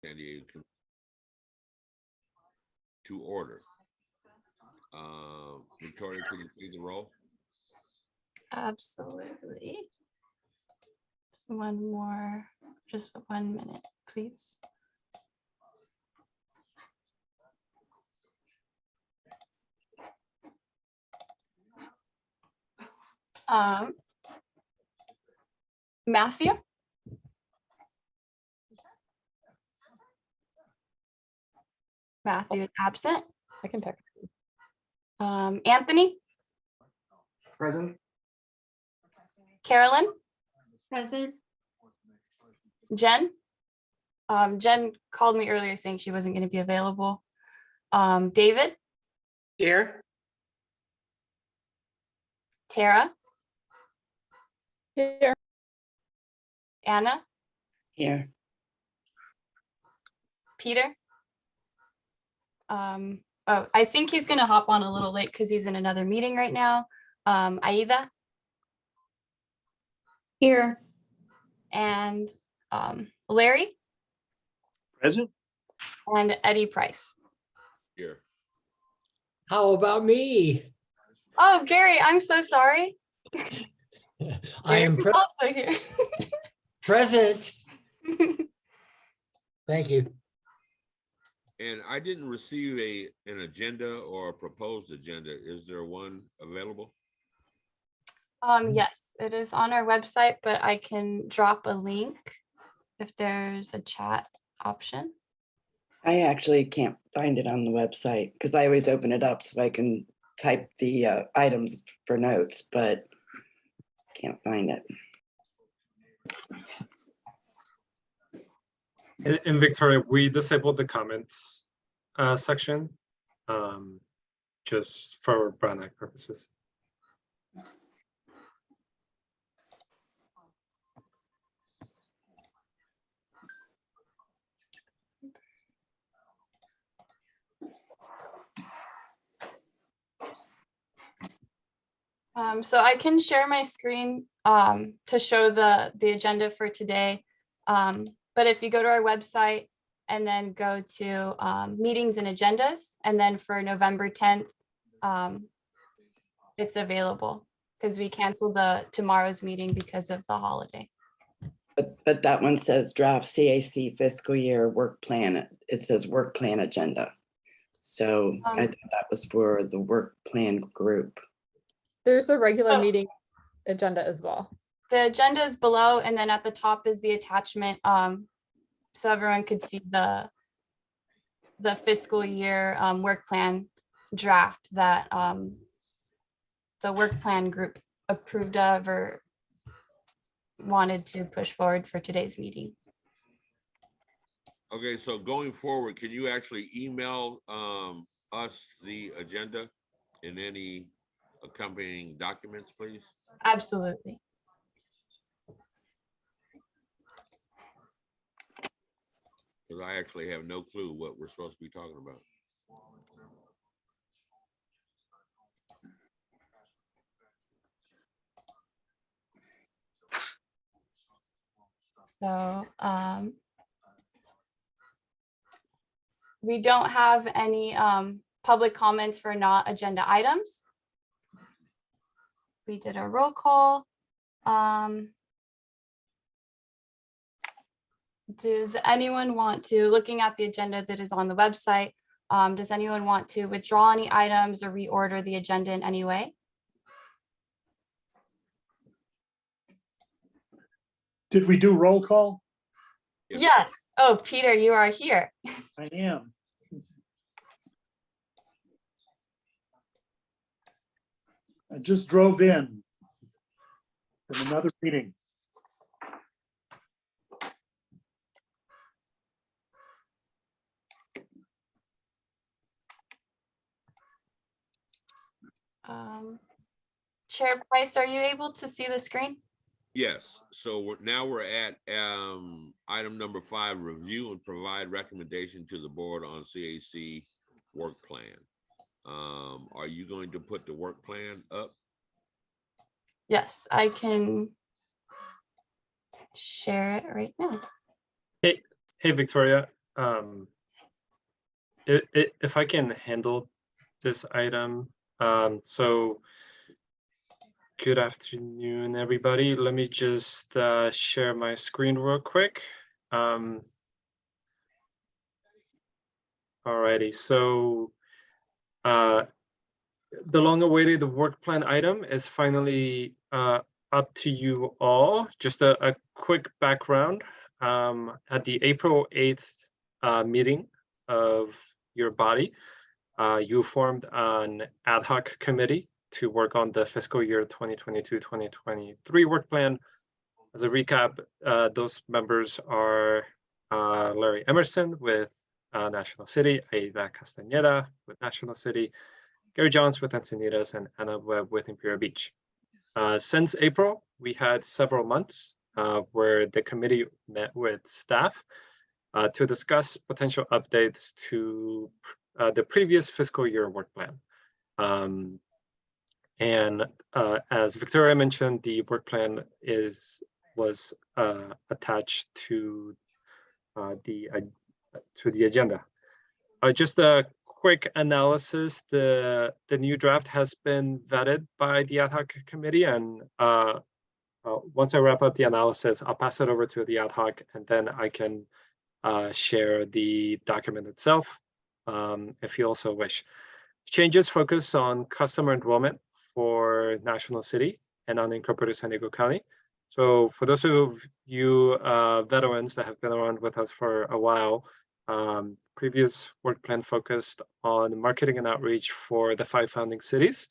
San Diego to order. Victoria, can you please the roll? Absolutely. One more, just 1 minute, please. Matthew? Matthew is absent. I can text. Anthony? Present. Carolyn? Present. Jen? Jen called me earlier saying she wasn't going to be available. David? Here. Tara? Here. Anna? Here. Peter? Oh, I think he's going to hop on a little late because he's in another meeting right now. Aida? Here. And Larry? Present. And Eddie Price. Here. How about me? Oh, Gary, I'm so sorry. I am Gary's also here. present. Thank you. And I didn't receive an agenda or a proposed agenda. Is there one available? Yes, it is on our website, but I can drop a link if there's a chat option. I actually can't find it on the website because I always open it up so I can type the items for notes, but can't find it. In Victoria, we disabled the comments section just for Brown Act purposes. So I can share my screen to show the agenda for today. But if you go to our website and then go to meetings and agendas, and then for November 10th, it's available because we canceled tomorrow's meeting because of the holiday. But that one says draft CAC fiscal year work plan. It says work plan agenda. So I thought that was for the work plan group. There's a regular Oh. meeting agenda as well. The agenda is below, and then at the top is the attachment, so everyone could see the fiscal year work plan draft that the work plan group approved of or wanted to push forward for today's meeting. Okay, so going forward, can you actually email us the agenda and any accompanying documents, please? Absolutely. Because I actually have no clue what we're supposed to be talking about. So we don't have any public comments for not agenda items. We did a roll call. Does anyone want to, looking at the agenda that is on the website, does anyone want to withdraw any items or reorder the agenda in any way? Did we do roll call? Yes. Yes. Oh, Peter, you are here. I am. I just drove in from another meeting. Chair Price, are you able to see the screen? Yes, so now we're at item number 5, review and provide recommendation to the board on CAC work plan. Are you going to put the work plan up? Yes, I can share it right now. Hey, Victoria. if I can handle this item, so good afternoon, everybody. Let me just share my screen real quick. Alrighty, so the long-awaited work plan item is finally up to you all. Just a quick background. At the April 8th meeting of your body, you formed an ad hoc committee to work on the fiscal year 2022-2023 work plan. As a recap, those members are Larry Emerson with National City, Aida Castañeda with National City, Gary Johns with Encinitas, and Anna Webb with Imperial Beach. Since April, we had several months where the committee met with staff to discuss potential updates to the previous fiscal year work plan. As Victoria mentioned, the work plan was attached to the agenda. Just a quick analysis: the new draft has been vetted by the ad hoc committee, and once I wrap up the analysis, I'll pass it over to the ad hoc, and then I can share the document itself if you also wish. Changes focus on customer enrollment for National City and unincorporated San Diego County. So for those of you veterans that have been around with us for a while, previous work plan focused on marketing and outreach for the 5 founding cities.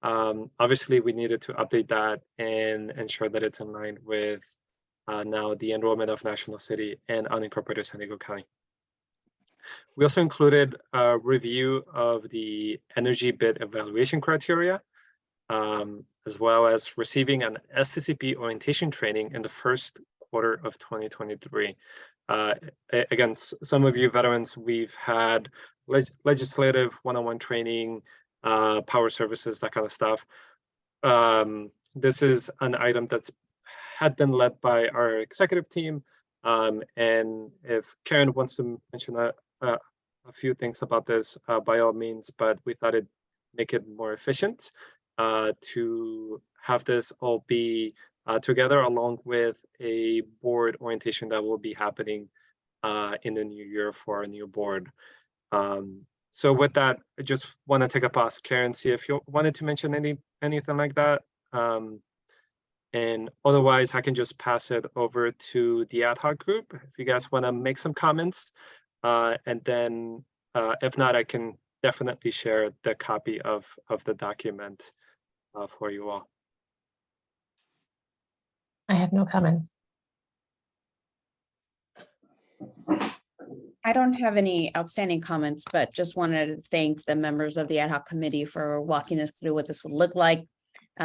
Obviously, we needed to update that and ensure that it's in line with now the enrollment of National City and unincorporated San Diego County. We also included a review of the energy bid evaluation criteria, as well as receiving an SCCP orientation training in the first quarter of 2023. Again, some of you veterans, we've had legislative one-on-one training, power services, that kind of stuff. This is an item that's had been led by our executive team. And if Karen wants to mention a few things about this, by all means, but we thought it'd make it more efficient to have this all be together, along with a board orientation that will be happening in the new year for our new board. So with that, I just want to take a pause, Karen, see if you wanted to mention anything like that. And otherwise, I can just pass it over to the ad hoc group if you guys want to make some comments. And then if not, I can definitely share the copy of the document for you all. I have no comments. I don't have any outstanding comments, but just wanted to thank the members of the ad hoc committee for walking us through what this would look like.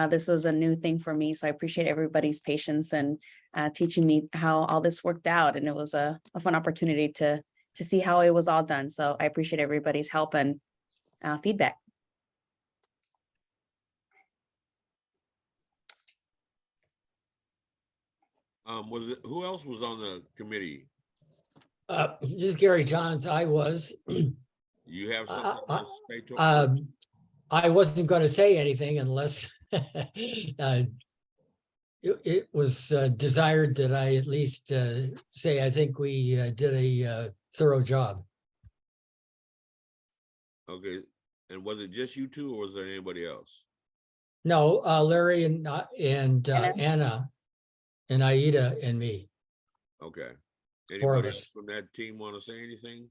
This was a new thing for me, so I appreciate everybody's patience and teaching me how all this worked out. And it was a fun opportunity to see how it was all done. So I appreciate everybody's help and feedback. Who else was on the committee? Just Gary Johns, I was. You have something to say to I wasn't going to say anything unless it was desired that I at least say I think we did a thorough job. Okay, and was it just you two, or was there anybody else? No, Larry and Anna and Aida and me. Okay. 4 of Anybody us. else from that team want to say anything?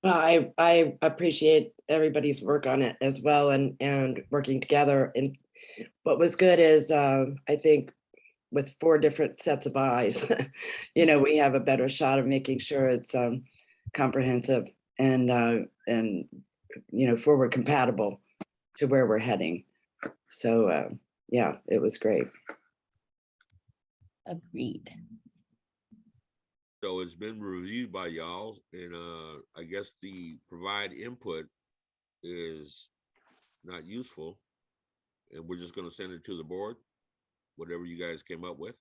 Well, I appreciate everybody's work on it as well, and working together. And what was good is I think with 4 different sets of eyes, we have a better shot of making sure it's comprehensive and forward compatible to where we're heading. So yeah, it was great. Agreed. So it's been reviewed by y'all, and I guess the provide input is not useful, and we're just going to send it to the board, whatever you guys came up with.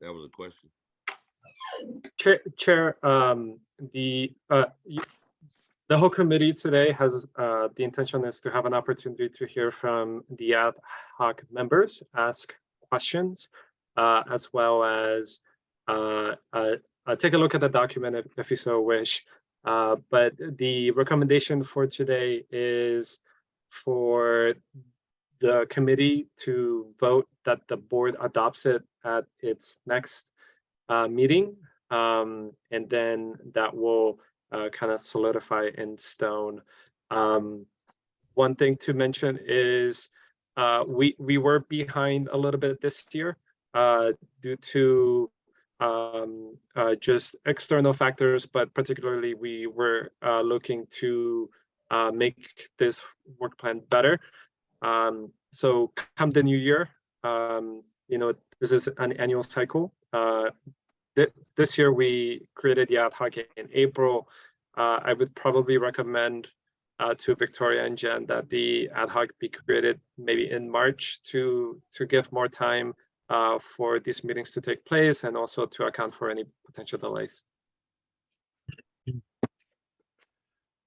That was a question. Chair, the whole committee today has, the intention is to have an opportunity to hear from the ad hoc members, ask questions, as well as take a look at the document if you so wish. But the recommendation for today is for the committee to vote that the board adopts it at its next meeting. And then that will kind of solidify in stone. One thing to mention is we were behind a little bit this year due to just external factors, but particularly we were looking to make this work plan better. So come the new year, this is an annual cycle. This year we created the ad hoc in April. I would probably recommend to Victoria and Jen that the ad hoc be created maybe in March to give more time for these meetings to take place and also to account for any potential delays.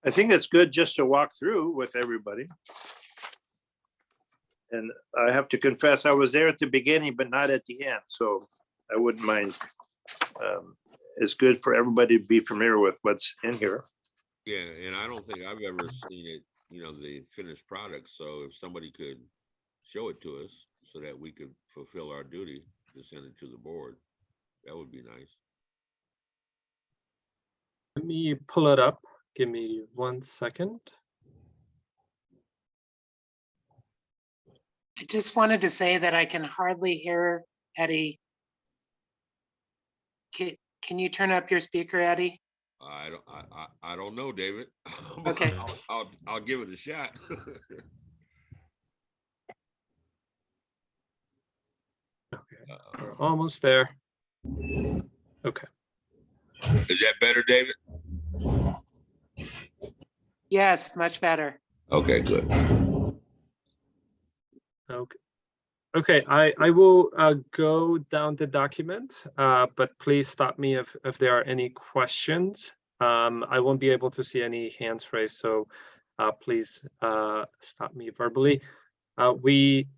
I think it's good just to walk through with everybody. And I have to confess, I was there at the beginning, but not at the end, so I wouldn't mind. It's good for everybody to be familiar with what's in here. Yeah, and I don't think I've ever seen it, the finished product. So if somebody could show it to us so that we could fulfill our duty to send it to the board, that would be nice. Let me pull it up. Give me 1 second. I just wanted to say that I can hardly hear Eddie. Can you turn up your speaker, Eddie? I don't know, David. Okay. I'll give it a shot. Okay, we're almost there. Okay. Is that better, David? Yes, much better. Okay, good. Okay. Okay, I will go down the document, but please stop me if there are any questions. I won't be able to see any hands raised, so please stop me verbally. We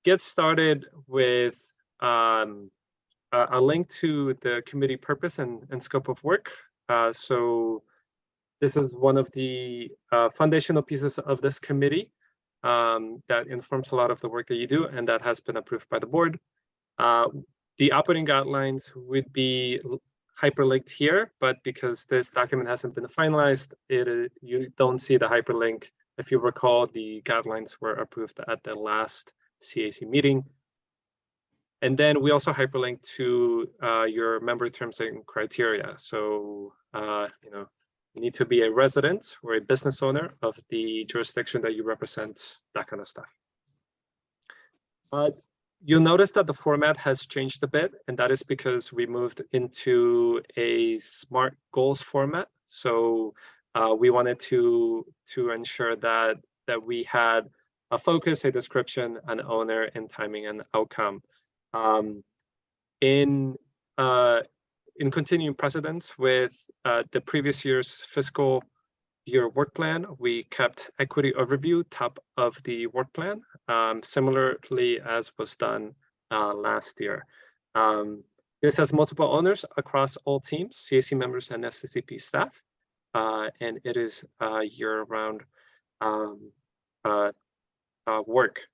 get started with a link to the committee purpose and scope of work. So this is one of the foundational pieces of this committee. That informs a lot of the work that you do, and that has been approved by the board. The operating guidelines would be hyperlinked here, but because this document hasn't been finalized, you don't see the hyperlink. If you recall, the guidelines were approved at the last CAC meeting. And then we also hyperlink to your member terms and criteria. So, you need to be a resident or a business owner of the jurisdiction that you represent, that kind of stuff. You'll notice that the format has changed a bit, and that is because we moved into a SMART goals format. So we wanted to ensure that we had a focus, a description, an owner, and timing and outcome. In continuing precedence with the previous year's fiscal year work plan, we kept equity overview top of the work plan, similarly as was done last year. This has multiple owners across all teams, CAC members and SCCP staff, and it is year-round work.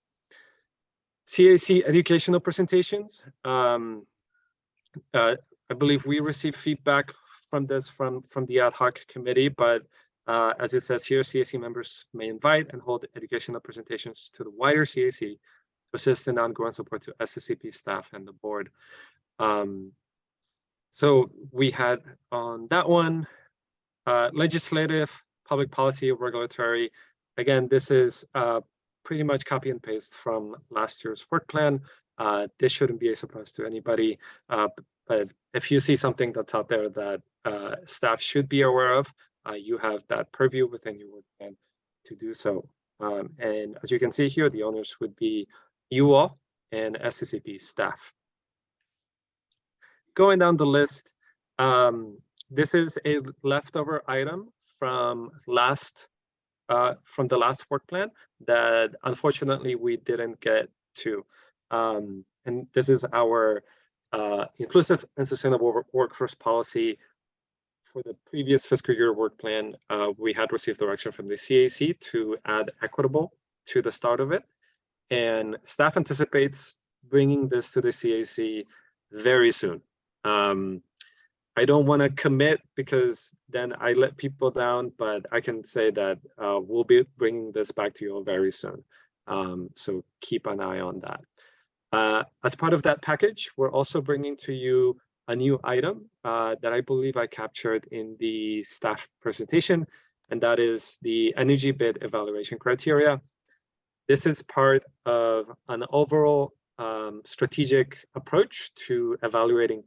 CAC educational presentations. I believe we received feedback from this from the ad hoc committee, but as it says here, CAC members may invite and hold educational presentations to the wider CAC to assist in ongoing support to SCCP staff and the board. So we had on that one, legislative, public policy, regulatory. Again, this is pretty much copy and paste from last year's work plan. This shouldn't be a surprise to anybody. But if you see something that's out there that staff should be aware of, you have that purview within your work plan to do so. And as you can see here, the owners would be you all and SCCP staff. going down the list, this is a leftover item from the last work plan that unfortunately we didn't get to. And this is our inclusive and sustainable workforce policy. For the previous fiscal year work plan, we had received direction from the CAC to add equitable to the start of it. And staff anticipates bringing this to the CAC very soon. I don't want to commit because then I let people down, but I can say that we'll be bringing this back to you all very soon. So keep an eye on that. As part of that package, we're also bringing to you a new item that I believe I captured in the staff presentation, and that is the energy bid evaluation criteria. This is part of an overall strategic approach to evaluating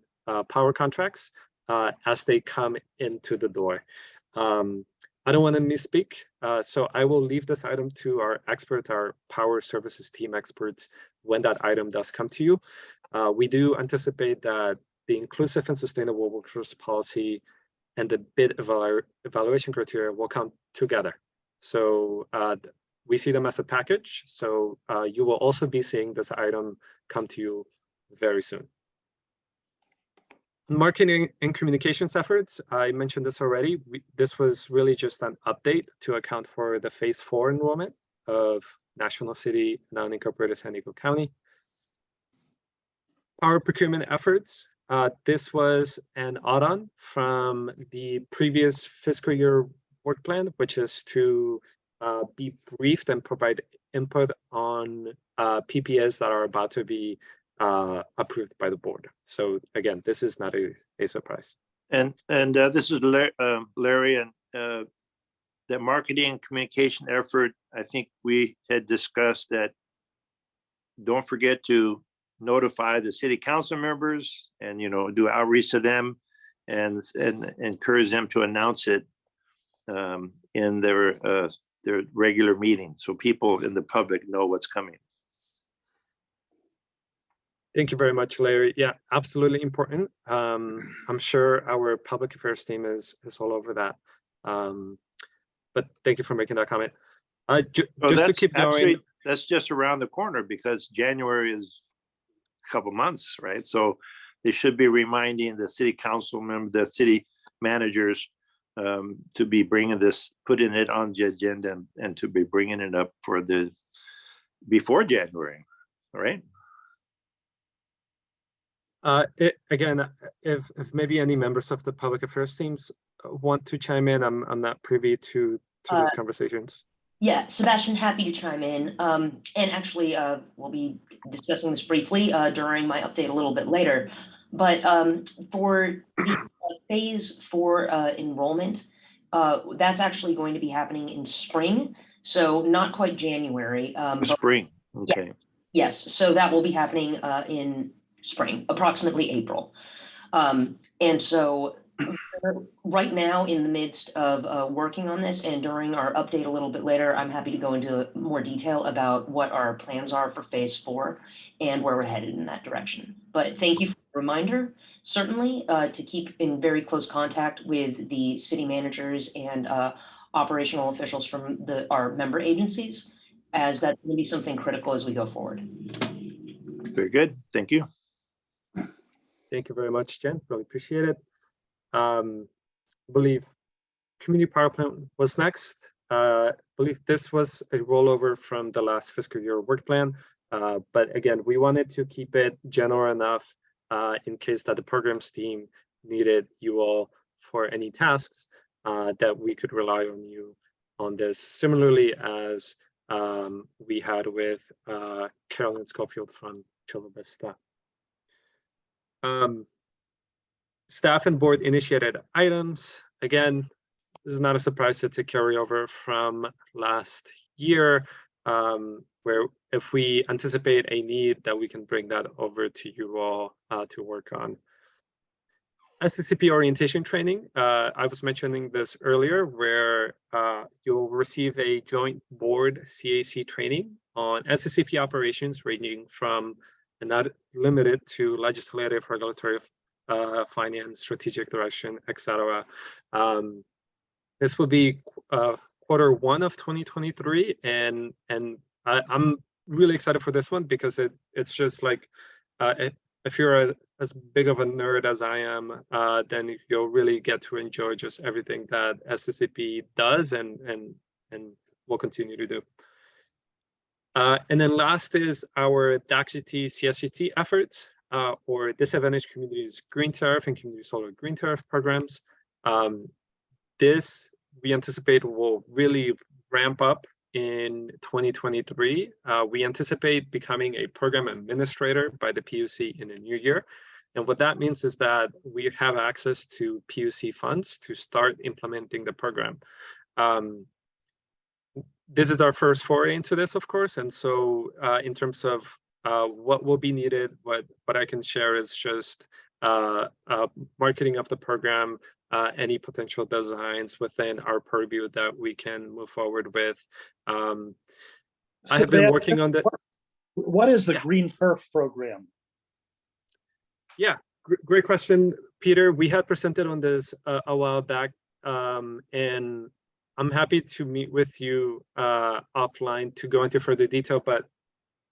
power contracts as they come into the door. I don't want to misspeak, so I will leave this item to our experts, our power services team experts, when that item does come to you. We do anticipate that the inclusive and sustainable workforce policy and the bid evaluation criteria will come together. So we see them as a package. So you will also be seeing this item come to you very soon. Marketing and communications efforts, I mentioned this already. This was really just an update to account for the phase 4 enrollment of National City and unincorporated San Diego County. Power procurement efforts. This was an add-on from the previous fiscal year work plan, which is to be briefed and provide input on PPAs that are about to be approved by the board. So again, this is not a surprise. And this is Larry, and the marketing and communication effort, I think we had discussed that. Don't forget to notify the city council members and, do outreach to them and encourage them to announce it in their regular meeting, so people in the public know what's coming. Thank you very much, Larry. Yeah, absolutely important. I'm sure our public affairs team is all over that. But thank you for making that comment. Just to keep going. That's just around the corner because January is a couple months, right? So they should be reminding the city council member, the city managers, to be putting it on the agenda and to be bringing it up before January, all right? Again, if maybe any members of the public affairs teams want to chime in, I'm not privy to those conversations. Yeah, Sebastian, happy to chime in. And actually, we'll be discussing this briefly during my update a little bit later. But for the phase 4 enrollment, that's actually going to be happening in spring. So not quite January. Spring, okay. Yeah, yes, so that will be happening in spring, approximately April. And so right now in the midst of working on this, and during our update a little bit later, I'm happy to go into more detail about what our plans are for phase 4 and where we're headed in that direction. But thank you for the reminder, certainly to keep in very close contact with the city managers and operational officials from our member agencies, as that's going to be something critical as we go forward. Very good, thank you. Thank you very much, Jen, really appreciate it. I believe community power plant was next. I believe this was a rollover from the last fiscal year work plan. But again, we wanted to keep it general enough in case that the programs team needed you all for any tasks that we could rely on you on this. Similarly as we had with Carolyn Schofield from Chula Vista. Staff and board initiated items. Again, this is not a surprise, it's a carryover from last year, where if we anticipate a need that we can bring that over to you all to work on. SCCP orientation training, I was mentioning this earlier, where you'll receive a joint board CAC training on SCCP operations ranging from and not limited to legislative, regulatory finance, strategic direction, etc. This will be Q1 of 2023, and I'm really excited for this one because it's just like if you're as big of a nerd as I am, then you'll really get to enjoy just everything that SCCP does and will continue to do. And then last is our DACGT CSGT efforts, or Disadvantaged Communities Green Tariff and Community Solar Green Tariff programs. This we anticipate will really ramp up in 2023. We anticipate becoming a program administrator by the PUC in the new year. And what that means is that we have access to PUC funds to start implementing the program. This is our first foray into this, of course. And so in terms of what will be needed, what I can share is just marketing of the program, any potential designs within our purview that we can move forward with. I have been working on that. What is the Green Turf program? Yeah, great question, Peter. We had presented on this a while back, and I'm happy to meet with you offline to go into further detail, but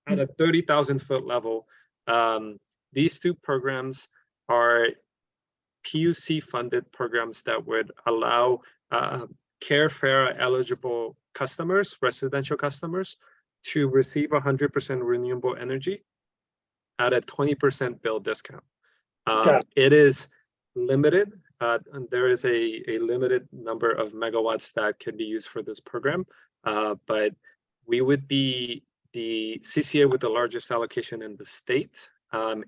at a 30,000 foot level, these two programs are PUC funded programs that would allow CARE/FARA eligible customers, residential customers, to receive 100% renewable energy at a 20% bill discount. It is limited, and there is a limited number of megawatts that can be used for this program, but we would be the CCA with the largest allocation in the state, and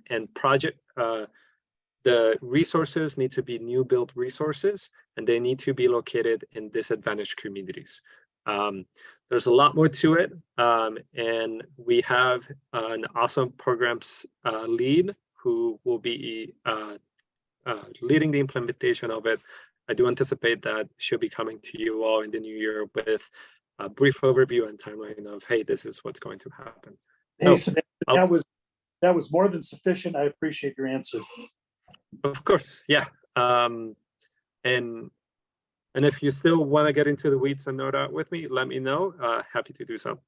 the resources need to be new build resources, and they need to be located in disadvantaged communities. There's a lot more to it, and we have an awesome programs lead who will be leading the implementation of it. I do anticipate that she'll be coming to you all in the new year with a brief overview and timeline of, hey, this is what's going to happen. Hey, so that was more than sufficient. I appreciate your answer. Of course, yeah. And if you still want to get into the weeds and know that with me, let me know. Happy to do so.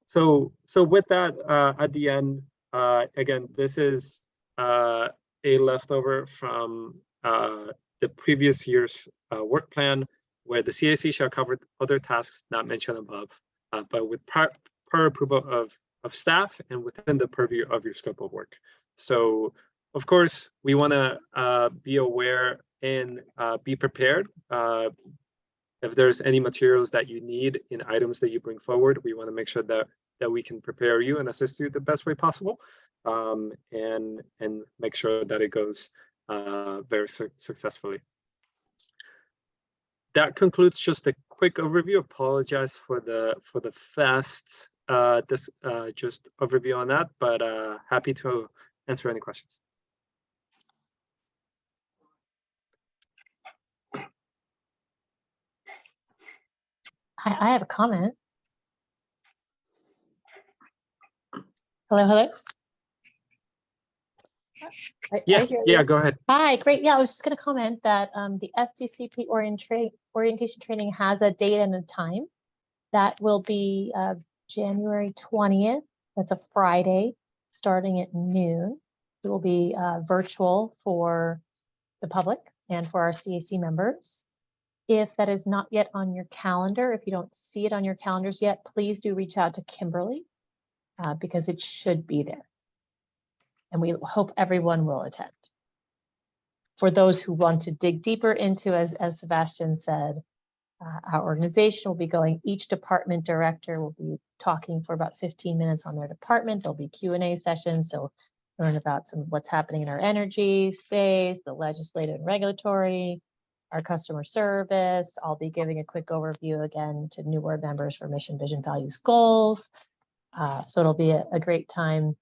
So with that, at the end, again, this is a leftover from the previous year's work plan, where the CAC shall cover other tasks not mentioned above, but with prior approval of staff and within the purview of your scope of work. So, of course, we want to be aware and be prepared. If there's any materials that you need in items that you bring forward, we want to make sure that we can prepare you and assist you the best way possible, and make sure that it goes very successly. That concludes just a quick overview. Apologize for the fast just overview on that, but happy to answer any questions. I have a comment. Hello. Yeah, go ahead. Hi, great. Yeah, I was just going to comment that the SCCP orientation training has a date and a time. That will be January 20th. That's a Friday, starting at noon. It will be virtual for the public and for our CAC members. If that is not yet on your calendar, if you don't see it on your calendars yet, please do reach out to Kimberly because it should be there. And we hope everyone will attend. For those who want to dig deeper into, as Sebastian said, our organization will be going, each department director will be talking for about 15 minutes on their department. There'll be Q&A sessions, so learn about what's happening in our energy space, the legislative and regulatory, our customer service. I'll be giving a quick overview again to new board members for mission, vision, values, goals. So it'll be a great time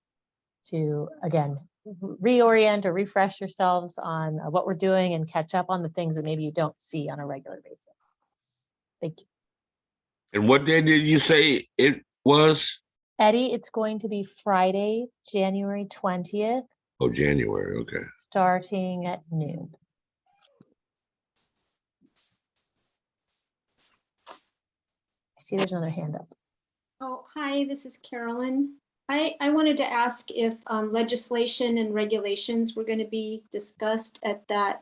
to, again, reorient or refresh yourselves on what we're doing and catch up on the things that maybe you don't see on a regular basis. Thank you. And what day did you say it was? Eddie, it's going to be Friday, January 20th. Oh, January, okay. starting at noon. I see there's another hand up. Oh, hi, this is Carolyn. I wanted to ask if legislation and regulations were going to be discussed at that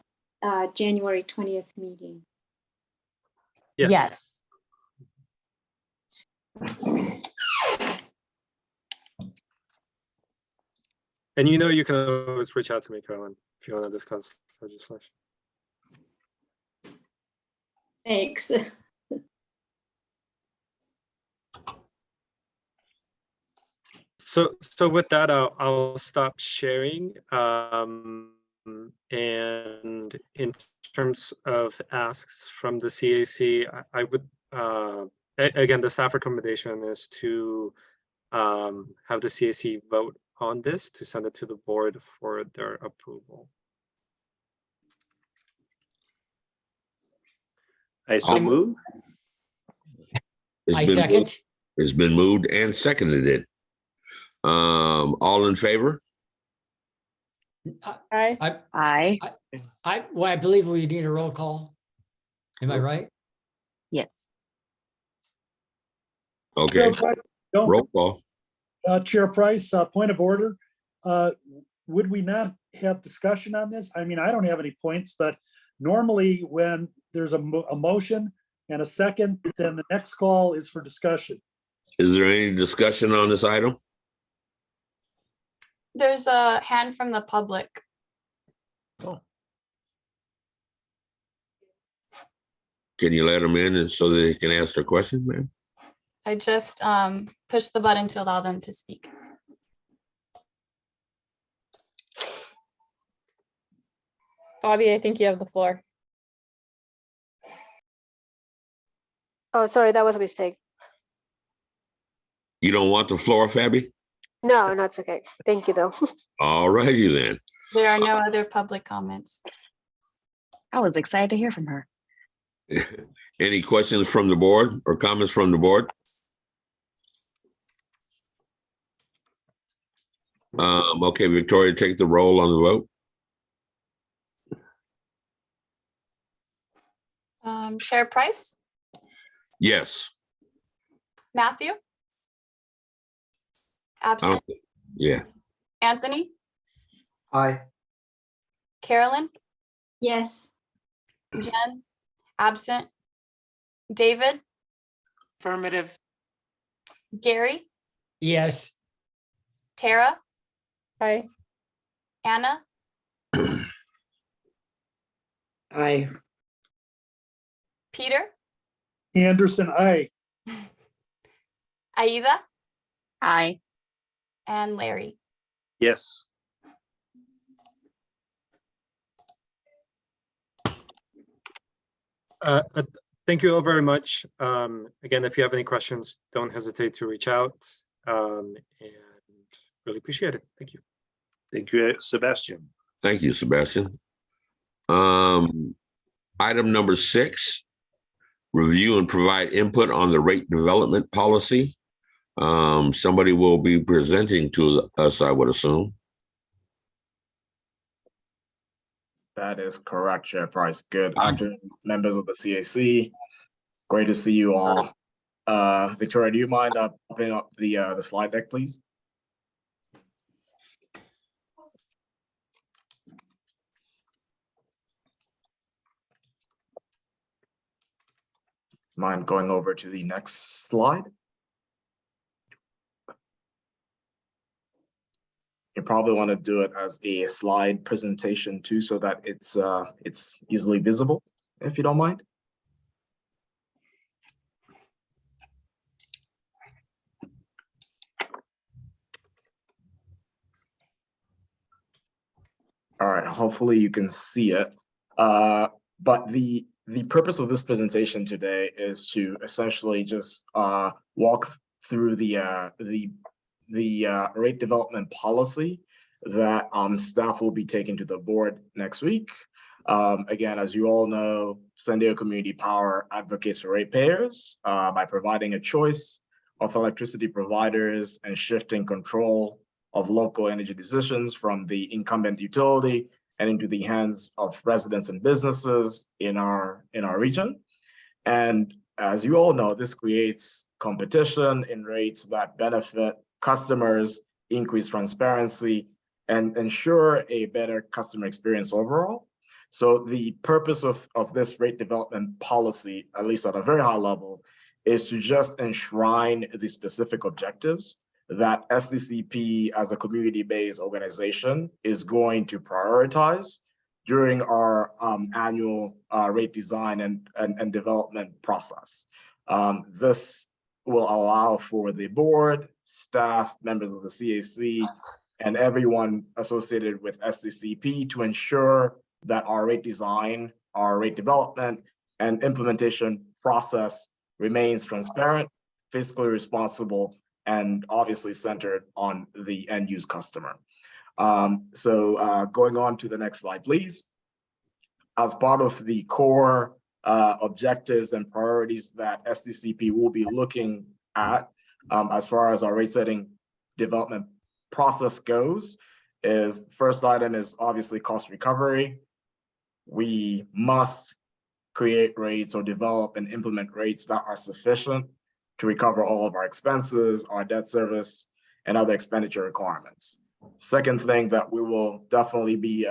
January 20th meeting. Yes. And you know, you can always reach out to me, Carolyn, if you want to discuss legislation. Thanks. So with that, I'll stop sharing. And in terms of asks from the CAC, I would, again, the staff recommendation is to have the CAC vote on this to send it to the board for their approval. I so move. I second. It's been moved and seconded. All in favor? Aye. Well, I believe we need a roll call. Am I right? Yes. Okay, Don't, roll call. Chair Price, point of order. Would we not have discussion on this? I mean, I don't have any points, but normally when there's a motion and a second, then the next call is for discussion. Is there any discussion on this item? There's a hand from the public. Can you let them in and so that they can ask their question, ma'am? I just pushed the button to allow them to speak. Bobby, I think you have the floor. Oh, sorry, that was a mistake. You don't want the floor, Fabi? No, it's okay. Thank you, though. All righty then. There are no other public comments. I was excited to hear from her. Any questions from the board or comments from the board? Okay, Victoria, take the roll on the vote. Chair Price, Yes. Matthew? Absent. Yeah. Anthony? Aye. Carolyn? Yes. Jen? Absent. David? Affirmative. Gary? Yes. Tara? Aye. Anna? Aye. Peter? Anderson, aye. Aida? Aye. And Larry? Yes. Thank you all very much. Again, if you have any questions, don't hesitate to reach out. And really appreciate it. Thank you. Thank you, Sebastian. Thank you, Sebastian. Item number 6, review and provide input on the rate development policy. Somebody will be presenting to us, I would assume. That is correct, Chair Price. Good afternoon, members of the CAC. Great to see you all. Victoria, do you mind opening up the slide deck, please? Mind going over to the next slide? You probably want to do it as a slide presentation too, so that it's easily visible, if you don't mind. All right, hopefully you can see it. But the purpose of this presentation today is to essentially just walk through the rate development policy that staff will be taking to the board next week. Again, as you all know, San Diego Community Power advocates for ratepayers by providing a choice of electricity providers and shifting control of local energy decisions from the incumbent utility and into the hands of residents and businesses in our region. And as you all know, this creates competition in rates that benefit customers, increase transparency, and ensure a better customer experience overall. So the purpose of this rate development policy, at least at a very high level, is to just enshrine the specific objectives that SDCP as a community-based organization is going to prioritize during our annual rate design and development process. This will allow for the board, staff, members of the CAC, and everyone associated with SDCP to ensure that our rate design, our rate development, and implementation process remains transparent, fiscally responsible, and obviously centered on the end-use customer. Going on to the next slide, please. As part of the core objectives and priorities that SDCP will be looking at as far as our rate setting development process goes, is the first item is obviously cost recovery. We must create rates or develop and implement rates that are sufficient to recover all of our expenses, our debt service, and other expenditure requirements. Second thing that we will definitely be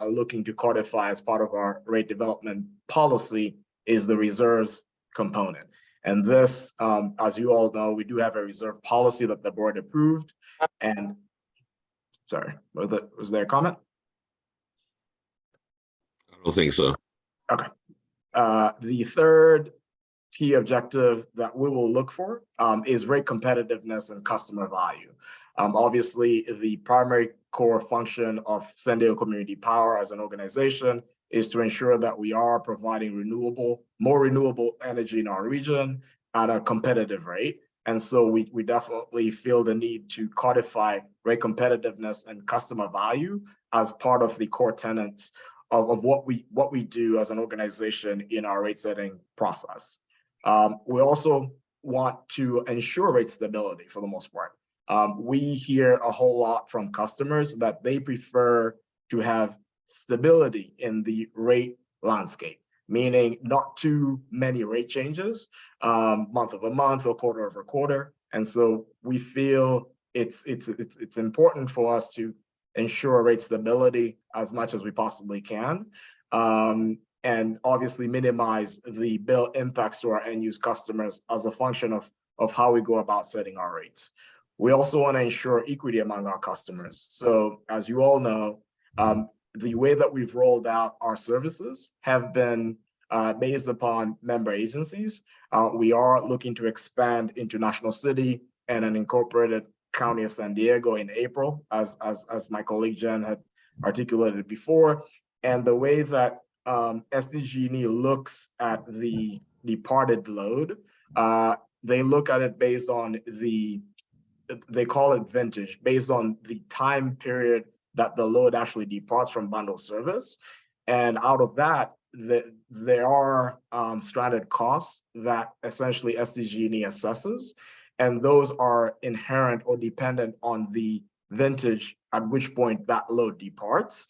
looking to codify as part of our rate development policy is the reserves component. And this, as you all know, we do have a reserve policy that the board approved. And sorry, was there a comment? I don't think so. Okay. The third key objective that we will look for is rate competitiveness and customer value. Obviously, the primary core function of San Diego Community Power as an organization is to ensure that we are providing more renewable energy in our region at a competitive rate. And so we definitely feel the need to codify rate competitiveness and customer value as part of the core tenets of what we do as an organization in our rate setting process. We also want to ensure rate stability for the most part. We hear a whole lot from customers that they prefer to have stability in the rate landscape, meaning not too many rate changes, month over month or quarter over quarter. And so we feel it's important for us to ensure rate stability as much as we possibly can, and obviously minimize the bill impacts to our end-use customers as a function of how we go about setting our rates. We also want to ensure equity among our customers. So as you all know, the way that we've rolled out our services have been based upon member agencies. We are looking to expand into National City and an incorporated County of San Diego in April, as my colleague Jen had articulated before. And the way that SDG&E looks at the departed load, they look at it based on they call it vintage, based on the time period that the load actually departs from bundle service. And out of that, there are stranded costs that essentially SDG&E assesses, and those are inherent or dependent on the vintage at which point that load departs.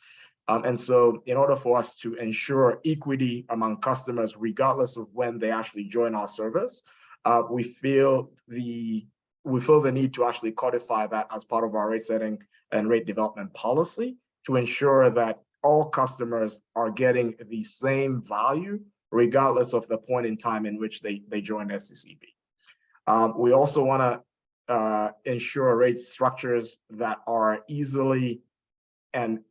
And so in order for us to ensure equity among customers, regardless of when they actually join our service, we feel the need to actually codify that as part of our rate setting and rate development policy to ensure that all customers are getting the same value, regardless of the point in time in which they join SDCP. We also want to ensure rate structures that are easily and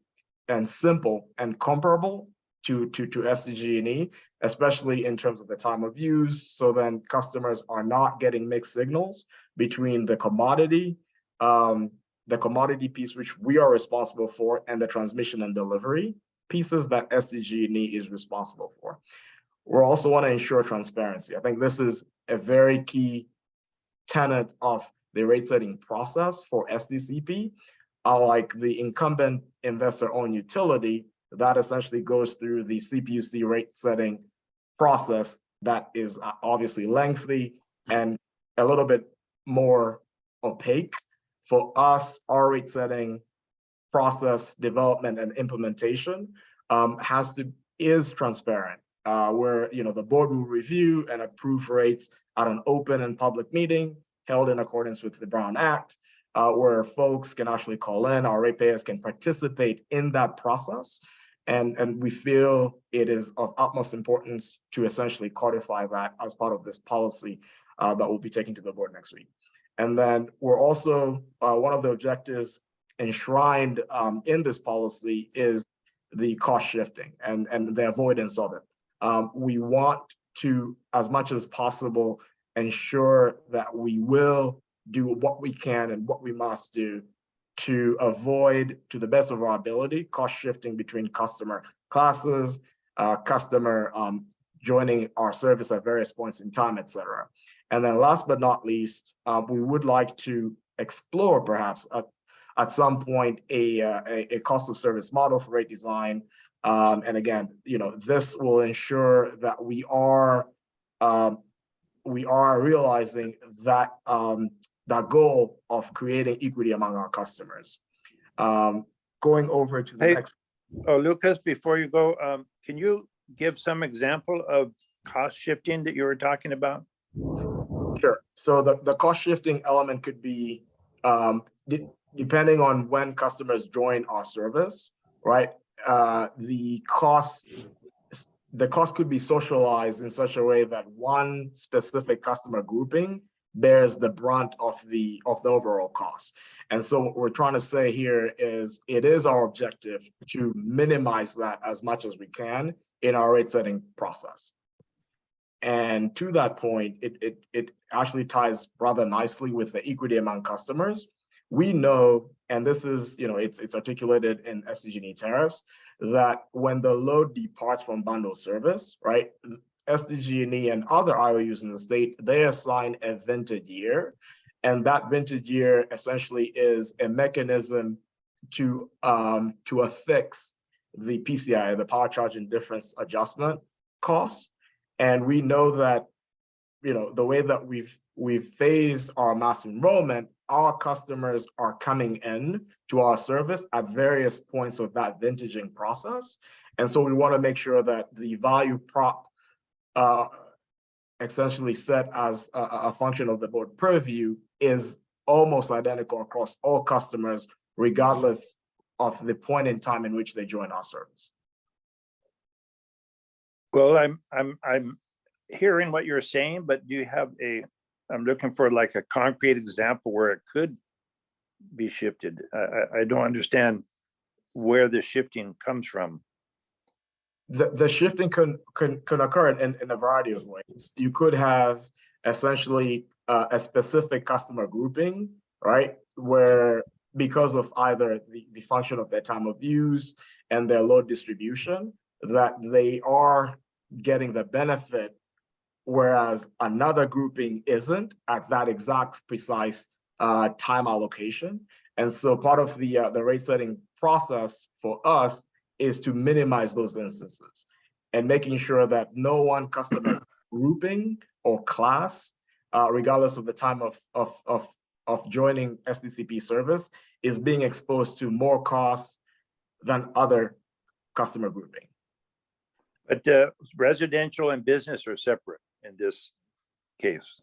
simple and comparable to SDG&E, especially in terms of the time of use. So then customers are not getting mixed signals between the commodity piece, which we are responsible for, and the transmission and delivery pieces that SDG&E is responsible for. We also want to ensure transparency. I think this is a very key tenet of the rate setting process for SDCP. Like the incumbent investor-owned utility, that essentially goes through the CPUC rate setting process that is obviously lengthy and a little bit more opaque. For us, our rate setting process development and implementation is transparent. Where, you know, the board will review and approve rates at an open and public meeting held in accordance with the Brown Act, where folks can actually call in, our ratepayers can participate in that process. And we feel it is of utmost importance to essentially codify that as part of this policy that we'll be taking to the board next week. And then we're also, one of the objectives enshrined in this policy is the cost shifting and the avoidance of it. We want to, as much as possible, ensure that we will do what we can and what we must do to avoid, to the best of our ability, cost shifting between customer classes, customer joining our service at various points in time, et cetera. And then last but not least, we would like to explore perhaps at some point a cost of service model for rate design. And again, you know, this will ensure that we are realizing that that goal of creating equity among our customers. Going over to the next. Oh, Lucas, before you go, can you give some example of cost shifting that you were talking about? Sure. So the cost shifting element could be depending on when customers join our service, right? The cost could be socialized in such a way that one specific customer grouping bears the brunt of the overall cost. And so what we're trying to say here is it is our objective to minimize that as much as we can in our rate setting process. And to that point, it actually ties rather nicely with the equity among customers. We know, and this is, you know, it's articulated in SDG&E tariffs, that when the load departs from bundled service, right, SDG&E and other IOUs in the state, they assign a vintage year. And that vintage year essentially is a mechanism to affix the PCI, the power charge indifference adjustment costs. And we know that, you know, the way that we've phased our mass enrollment, our customers are coming in to our service at various points of that vintaging process. And so we want to make sure that the value prop essentially set as a function of the board purview is almost identical across all customers, regardless of the point in time in which they join our service. Well, I'm hearing what you're saying, but do you have I'm looking for like a concrete example where it could be shifted. I don't understand where the shifting comes from. The shifting can occur in a variety of ways. You could have essentially a specific customer grouping, right? Where because of either the function of their time of use and their load distribution, that they are getting the benefit, whereas another grouping isn't at that exact precise time allocation. And so part of the rate setting process for us is to minimize those instances and making sure that no one customer grouping or class, regardless of the time of joining SDCP service, is being exposed to more costs than other customer grouping. But residential and business are separate in this case.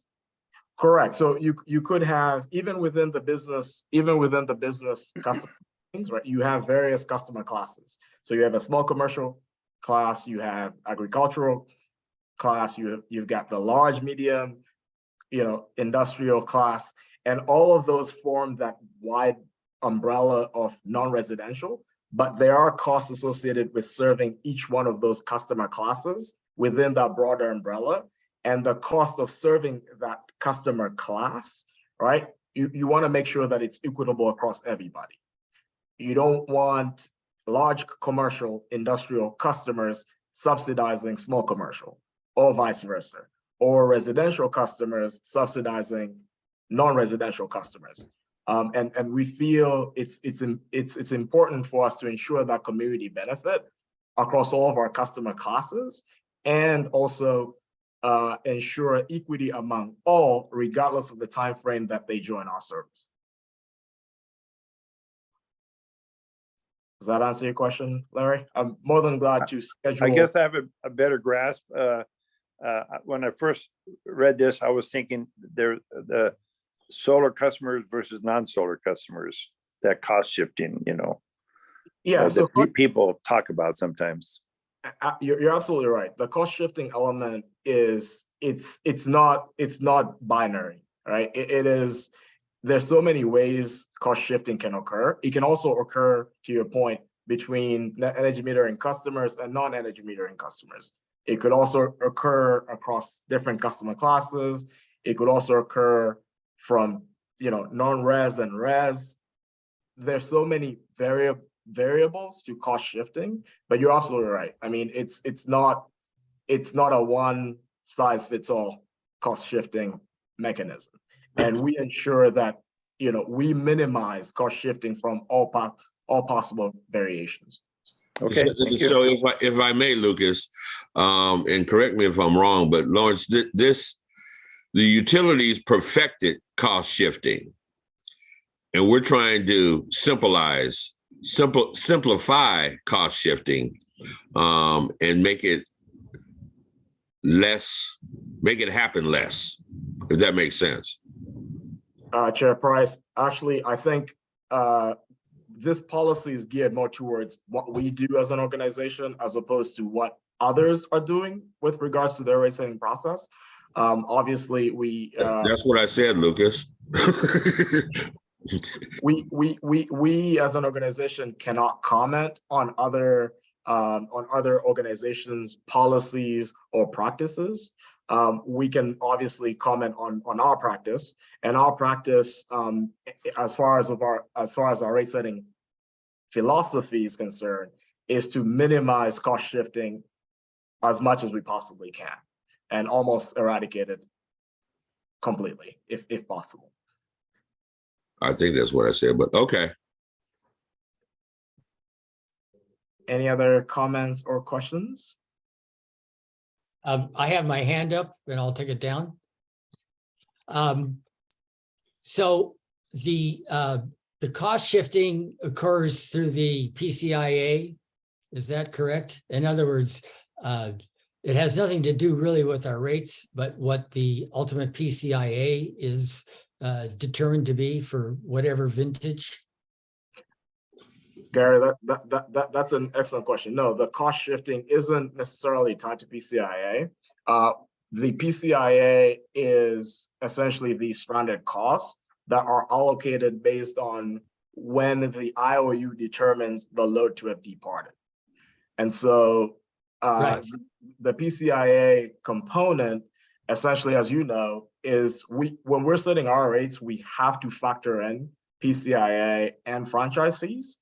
Correct. So you could have, even within the business customer things, right? You have various customer classes. So you have a small commercial class, you have agricultural class, you've got the large, medium, industrial class, and all of those form that wide umbrella of non-residential, but there are costs associated with serving each one of those customer classes within that broader umbrella. And the cost of serving that customer class, right? You want to make sure that it's equitable across everybody. You don't want large commercial industrial customers subsidizing small commercial, or vice versa, or residential customers subsidizing non-residential customers. And we feel it's important for us to ensure that community benefit across all of our customer classes, and also ensure equity among all, regardless of the time frame that they join our service. Does that answer your question, Larry? I'm more than glad to schedule. I guess I have a better grasp. When I first read this, I was thinking the solar customers versus non-solar customers, that cost shifting, Yeah, so people talk about sometimes. you're absolutely right. The cost shifting element is it's not binary, right? It is. There's so many ways cost shifting can occur. It can also occur, to your point, between energy metering customers and non-energy metering customers. It could also occur across different customer classes. It could also occur from non-res and res. There's so many variables to cost shifting, but you're absolutely right. I mean, it's not a one size fits all cost shifting mechanism, and we ensure that we minimize cost shifting from all possible variations. Okay. So if I may, Lucas, and correct me if I'm wrong, but Lawrence, the utilities perfected cost shifting, and we're trying to simplify cost shifting, and make it happen less, if that makes sense. Chair Price, actually, I think this policy is geared more towards what we do as an organization as opposed to what others are doing with regards to their rate setting process. Obviously, that's what I said, Lucas. we as an organization cannot comment on other organizations' policies or practices. We can obviously comment on our practice, and our practice, as far as our rate setting philosophy is concerned, is to minimize cost shifting as much as we possibly can, and almost eradicate it completely, if possible. I think that's what I said, but okay. Any other comments or questions? I have my hand up and I'll take it down. So the cost shifting occurs through the PCIA. Is that correct? In other words, it has nothing to do really with our rates, but what the ultimate PCIA is determined to be for whatever vintage. Gary, that's an excellent question. No, the cost shifting isn't necessarily tied to PCIA. The PCIA is essentially the stranded costs that are allocated based on when the IOU determines the load to have departed. And so right. The PCIA component, essentially, as you know, is when we're setting our rates, we have to factor in PCIA and franchise fees.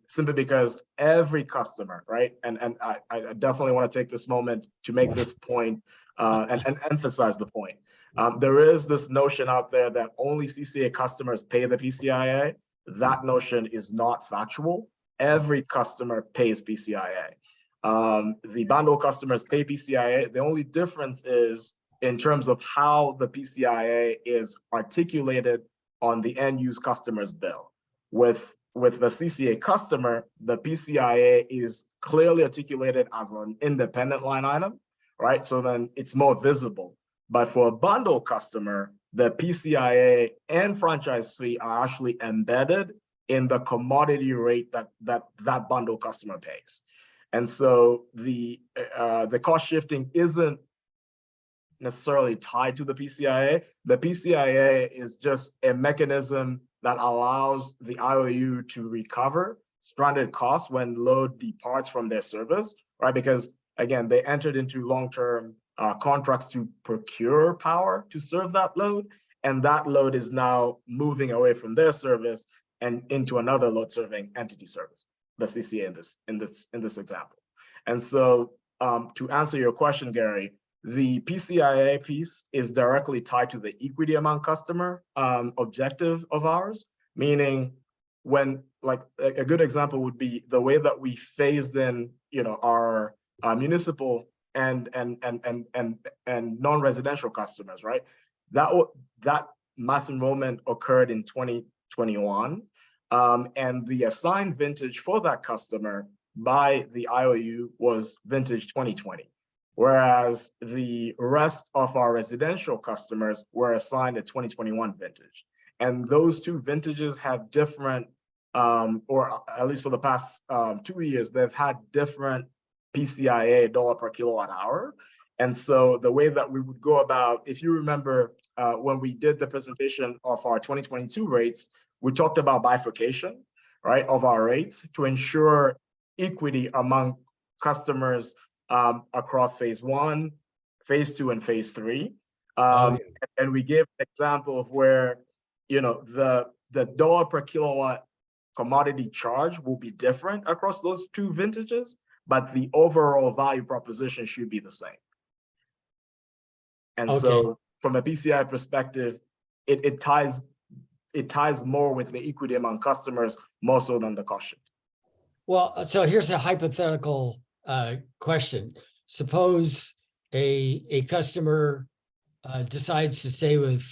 Simply because every customer, right? And I definitely want to take this moment to make this point and emphasize the point. There is this notion out there that only CCA customers pay the PCIA. That notion is not factual. Every customer pays PCIA. The bundle customers pay PCIA. The only difference is in terms of how the PCIA is articulated on the end use customer's bill. With the CCA customer, the PCIA is clearly articulated as an independent line item, right? So then it's more visible. But for a bundle customer, the PCIA and franchise fee are actually embedded in the commodity rate that bundle customer pays. And so the cost shifting isn't necessarily tied to the PCIA. The PCIA is just a mechanism that allows the IOU to recover stranded costs when load departs from their service, right? Because again, they entered into long-term contracts to procure power to serve that load, and that load is now moving away from their service and into another load serving entity service, the CCA in this example. And so to answer your question, Gary, the PCIA piece is directly tied to the equity among customer objective of ours, meaning when, like, a good example would be the way that we phased in, our municipal and non-residential customers, right? That mass enrollment occurred in 2021. And the assigned vintage for that customer by the IOU was vintage 2020. Whereas the rest of our residential customers were assigned a 2021 vintage. And those two vintages have different, or at least for the past 2 years, they've had different PCIA dollar per kilowatt hour. And so the way that we would go about, if you remember, when we did the presentation of our 2022 rates, we talked about bifurcation, right, of our rates to ensure equity among customers across phase 1, phase 2, and phase 3. And we gave an example of where, you know, the dollar per kilowatt commodity charge will be different across those two vintages, but the overall value proposition should be the same. And so from a PCI perspective, it ties more with the equity among customers more so than the cost shift. Well, so here's a hypothetical question. Suppose a customer decides to stay with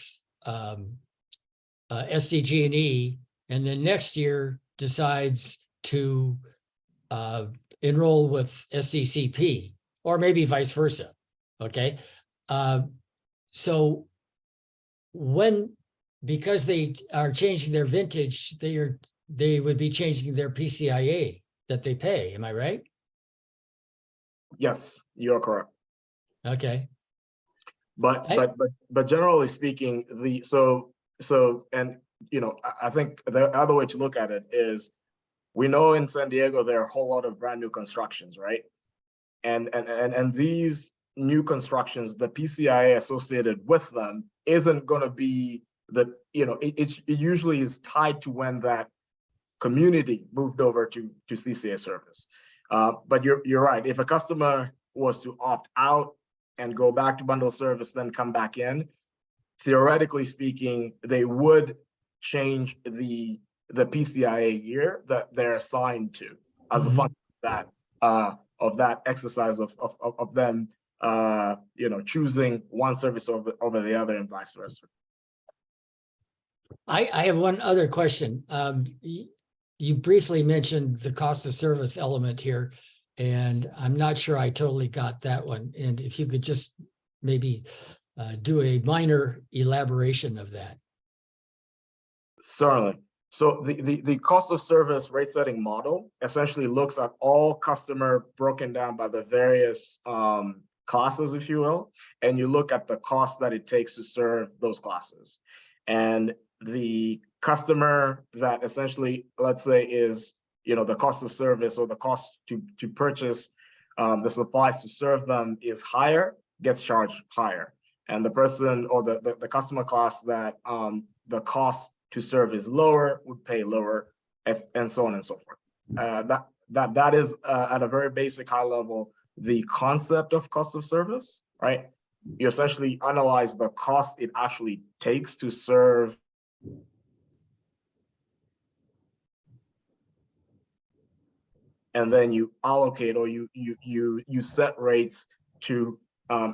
SDG&E, and then next year decides to enroll with SDCP, or maybe vice versa. Okay. So because they are changing their vintage, they would be changing their PCIA that they pay. Am I right? Yes, you're correct. Okay. But generally speaking, and you know, I think the other way to look at it is, we know in San Diego there are a whole lot of brand new constructions, right? And these new constructions, the PCIA associated with them isn't going to be it usually is tied to when that community moved over to CCA service. But you're right. If a customer was to opt out and go back to bundle service, then come back in, theoretically speaking, they would change the PCIA year that they're assigned to as a function of that exercise of them choosing one service over the other and vice versa. I have one other question. You briefly mentioned the cost of service element here, and I'm not sure I totally got that one. And if you could just maybe do a minor elaboration of that. Certainly. So the cost of service rate setting model essentially looks at all customer broken down by the various classes, if you will, and you look at the cost that it takes to serve those classes. And the customer that essentially, let's say, is the cost of service or the cost to purchase the supplies to serve them is higher, gets charged higher. And the person or the customer class that the cost to serve is lower would pay lower, and so on and so forth. That is at a very basic high level the concept of cost of service, right? You essentially analyze the cost it actually takes to serve and then you allocate or you set rates to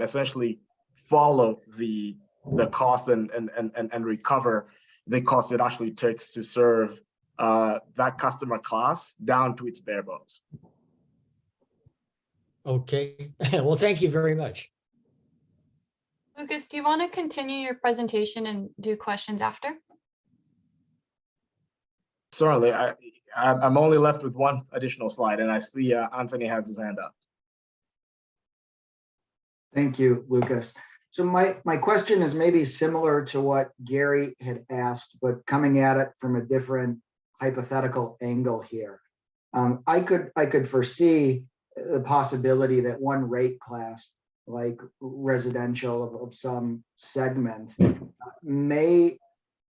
essentially follow the cost and recover the cost it actually takes to serve that customer class down to its bare bones. Okay, well, thank you very much. Lucas, do you want to continue your presentation and do questions after? Certainly. I'm only left with one additional slide, and I see Anthony has his hand up. Thank you, Lucas. So my question is maybe similar to what Gary had asked, but coming at it from a different hypothetical angle here. I could foresee the possibility that one rate class, like residential of some segment, may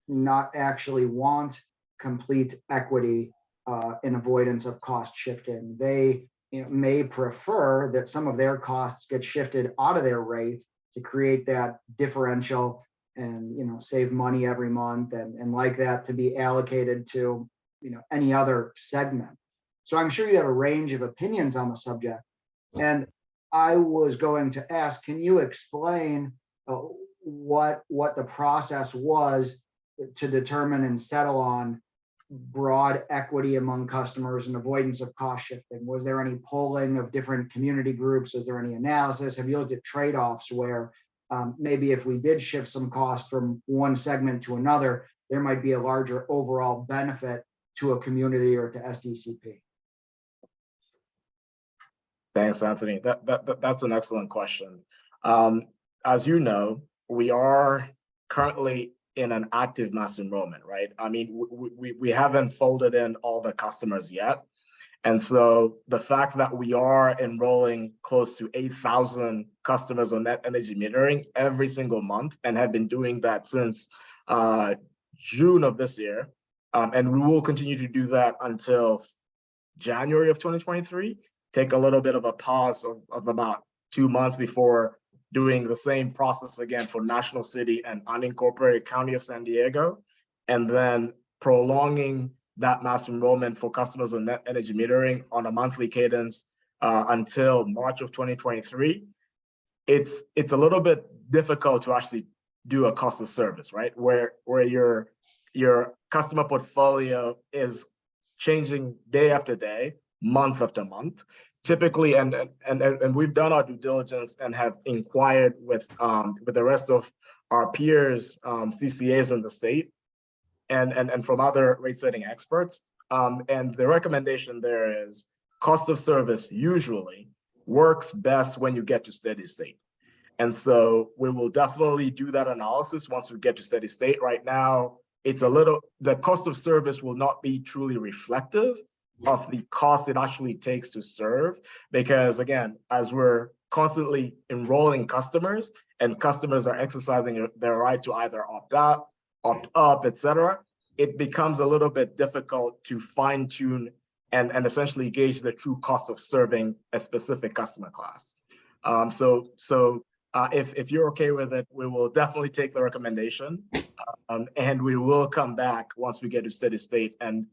not actually want complete equity in avoidance of cost shifting. They may prefer that some of their costs get shifted out of their rate to create that differential and save money every month and like that to be allocated to any other segment. So I'm sure you have a range of opinions on the subject. And I was going to ask, can you explain what the process was to determine and settle on broad equity among customers and avoidance of cost shifting? Was there any polling of different community groups? Is there any analysis? Have you looked at trade-offs where maybe if we did shift some cost from one segment to another, there might be a larger overall benefit to a community or to SDCP? Thanks, Anthony. That's an excellent question. As you know, we are currently in an active mass enrollment, right? I mean, we haven't folded in all the customers yet. And so the fact that we are enrolling close to 8,000 customers on net energy metering every single month and have been doing that since June of this year, and we will continue to do that until January of 2023, take a little bit of a pause of about 2 months before doing the same process again for National City and unincorporated County of San Diego, and then prolonging that mass enrollment for customers on net energy metering on a monthly cadence until March of 2023. It's a little bit difficult to actually do a cost of service, right? Where your customer portfolio is changing day after day, month after month. Typically, and we've done our due diligence and have inquired with the rest of our peers, CCAs in the state, and from other rate setting experts. And the recommendation there is cost of service usually works best when you get to steady state. And so we will definitely do that analysis once we get to steady state. Right now, the cost of service will not be truly reflective of the cost it actually takes to serve, because again, as we're constantly enrolling customers and customers are exercising their right to either opt out, opt up, etc., it becomes a little bit difficult to fine tune and essentially gauge the true cost of serving a specific customer class. If you're okay with it, we will definitely take the recommendation, and we will come back once we get to steady state and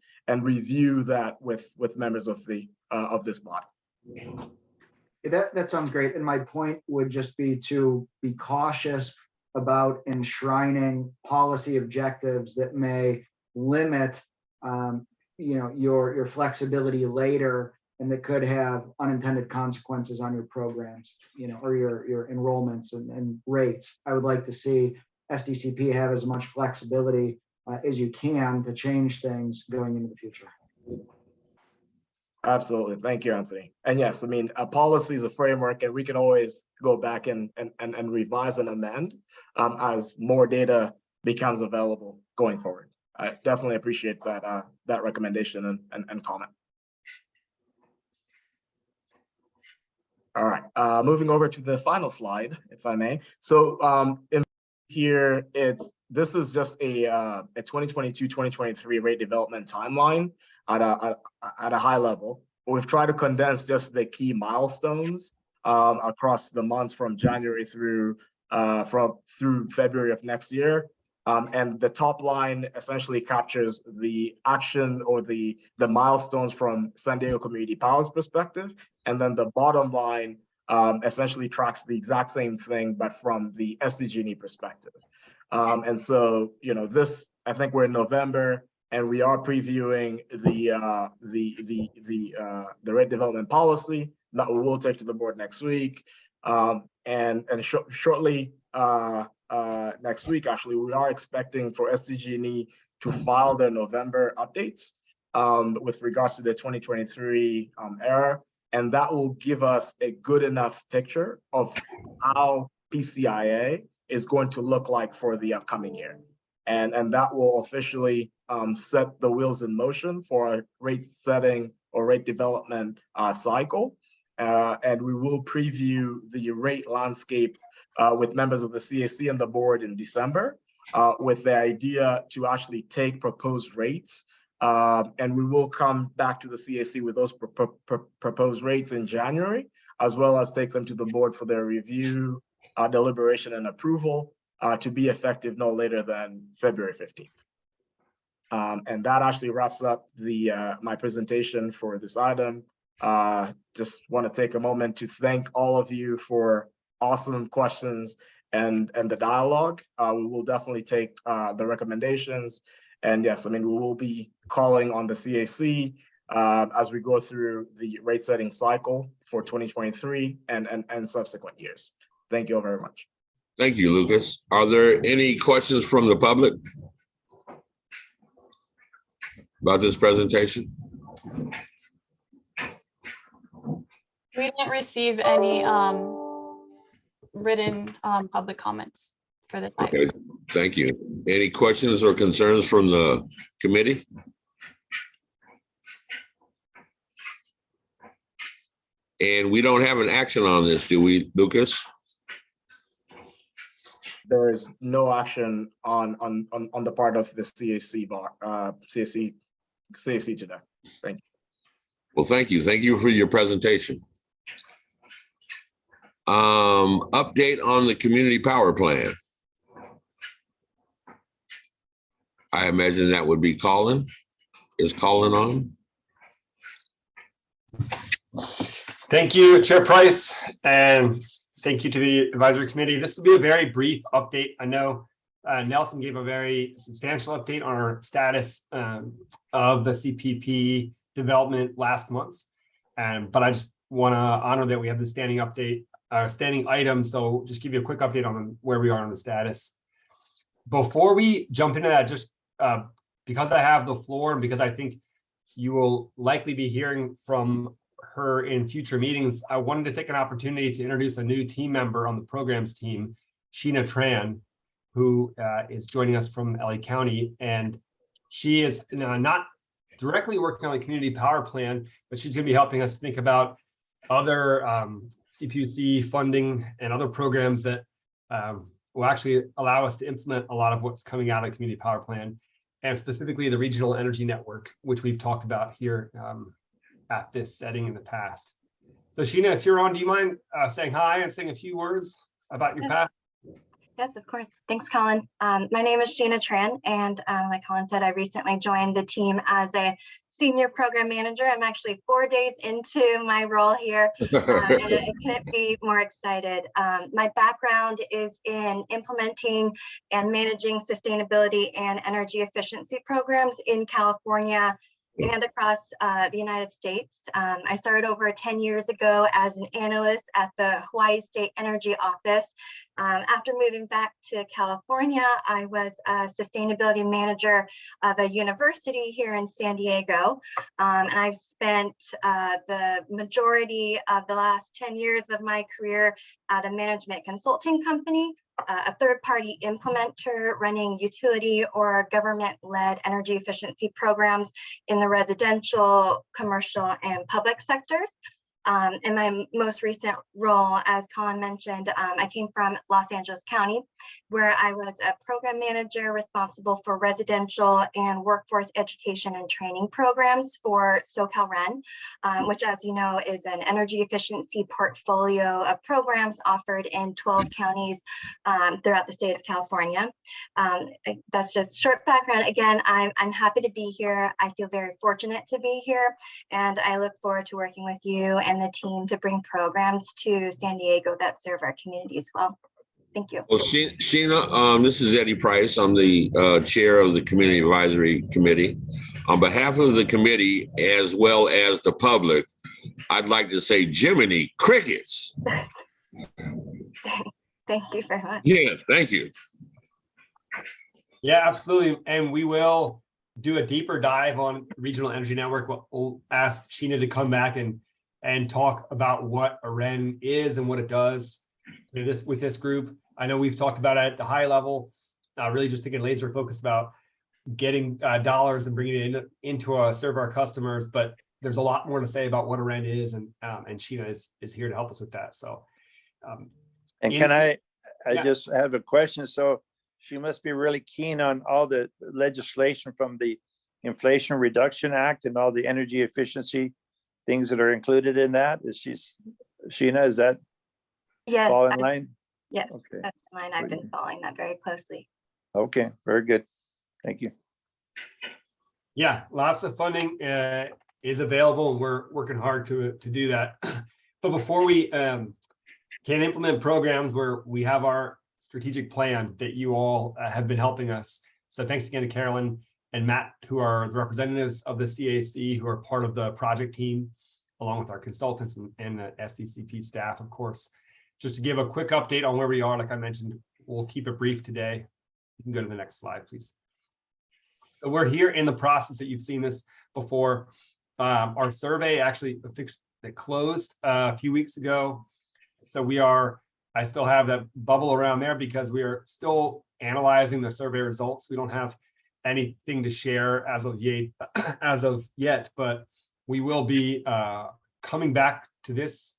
review that with members of this body. That sounds great. And my point would just be to be cautious about enshrining policy objectives that may limit your flexibility later, and that could have unintended consequences on your programs, or your enrollments and rates. I would like to see SDCP have as much flexibility as you can to change things going into the future. Absolutely. Thank you, Anthony. And yes, I mean, a policy is a framework, and we can always go back and revise and amend as more data becomes available going forward. I definitely appreciate that recommendation and comment. All right, moving over to the final slide, if I may. So in here, this is just a 2022-2023 rate development timeline at a high level. We've tried to condense just the key milestones across the months from January through February of next year. And the top line essentially captures the action or the milestones from San Diego Community Power's perspective. And then the bottom line essentially tracks the exact same thing, but from the SDG&E perspective. And so, I think we're in November, and we are previewing the rate development policy that we will take to the board next week. Shortly next week, actually, we are expecting for SDG&E to file their November updates with regards to the 2023 era. And that will give us a good enough picture of how PCIA is going to look like for the upcoming year. And that will officially set the wheels in motion for a rate setting or rate development cycle. And we will preview the rate landscape with members of the CAC and the board in December, with the idea to actually take proposed rates. And we will come back to the CAC with those proposed rates in January, as well as take them to the board for their review, deliberation, and approval to be effective no later than February 15th. And that actually wraps up my presentation for this item. Just want to take a moment to thank all of you for awesome questions and the dialogue. We will definitely take the recommendations And yes, I mean, we will be calling on the CAC as we go through the rate setting cycle for 2023 and subsequent years. Thank you all very much. Thank you, Lucas. Are there any questions from the public about this presentation? We didn't receive any written public comments for this item. Okay, thank you. Any questions or concerns from the committee? And we don't have an action on this, do we, Lucas? There is no action on the part of the CAC today. Thank you. Well, thank you. Thank you for your presentation. Update on the community power plan. I imagine that would be Colin. Is Colin on? Thank you, Chair Price, and thank you to the advisory committee. This will be a very brief update. I know Nelson gave a very substantial update on our status of the CPP development last month, but I just want to honor that we have the standing update, standing item. So just give you a quick update on where we are on the status. Before we jump into that, just because I have the floor and because I think you will likely be hearing from her in future meetings, I wanted to take an opportunity to introduce a new team member on the programs team, Sheena Tran, who is joining us from LA County. And she is not directly working on the community power plan, but she's going to be helping us think about other CPUC funding and other programs that will actually allow us to implement a lot of what's coming out of the community power plan, and specifically the regional energy network, which we've talked about here at this setting in the past. So Sheena, if you're on, do you mind saying hi and saying a few words about your past? Yes, of course. Thanks, Colin. My name is Sheena Tran, and like Colin said, I recently joined the team as a senior program manager. I'm actually 4 days into my role here, and I couldn't be more excited. My background is in implementing and managing sustainability and energy efficiency programs in California and across the United States. I started over 10 years ago as an analyst at the Hawaii State Energy Office. After moving back to California, I was a sustainability manager of a university here in San Diego. And I've spent the majority of the last 10 years of my career at a management consulting company, a third-party implementer running utility or government-led energy efficiency programs in the residential, commercial, and public sectors. In my most recent role, as Colin mentioned, I came from Los Angeles County, where I was a program manager responsible for residential and workforce education and training programs for SoCalRen, which, as you know, is an energy efficiency portfolio of programs offered in 12 counties throughout the state of California. That's just short background. Again, I'm happy to be here. I feel very fortunate to be here, and I look forward to working with you and the team to bring programs to San Diego that serve our community as well. Thank you. Well, Sheena, this is Eddie Price. I'm the chair of the Community Advisory Committee. On behalf of the committee, as well as the public, I'd like to say Jiminy Crickets. Thank you very much. Yeah, thank you. Yeah, absolutely. And we will do a deeper dive on Regional Energy Network. We'll ask Sheena to come back and talk about what a REN is and what it does with this group. I know we've talked about it at the high level, really just thinking laser focused about getting dollars and bringing it into serve our customers, but there's a lot more to say about what a REN is, and Sheena is here to help us with that. So, and can I just have a question? So she must be really keen on all the legislation from the Inflation Reduction Act and all the energy efficiency things that are included in that. Sheena, is that fall in line? Yes, okay. That's the line. I've been following that very closely. Okay, very good. Thank you. Yeah, lots of funding is available, and we're working hard to do that. But before we can implement programs where we have our strategic plan that you all have been helping us. So thanks again to Carolyn and Matt, who are the representatives of the CAC, who are part of the project team, along with our consultants and the SDCP staff, of course. Just to give a quick update on where we are, like I mentioned, we'll keep it brief today. You can go to the next slide, please. So we're here in the process that you've seen this before. Our survey actually it closed a few weeks ago. So I still have that bubble around there because we are still analyzing the survey results. We don't have anything to share as of yet, but we will be coming back to this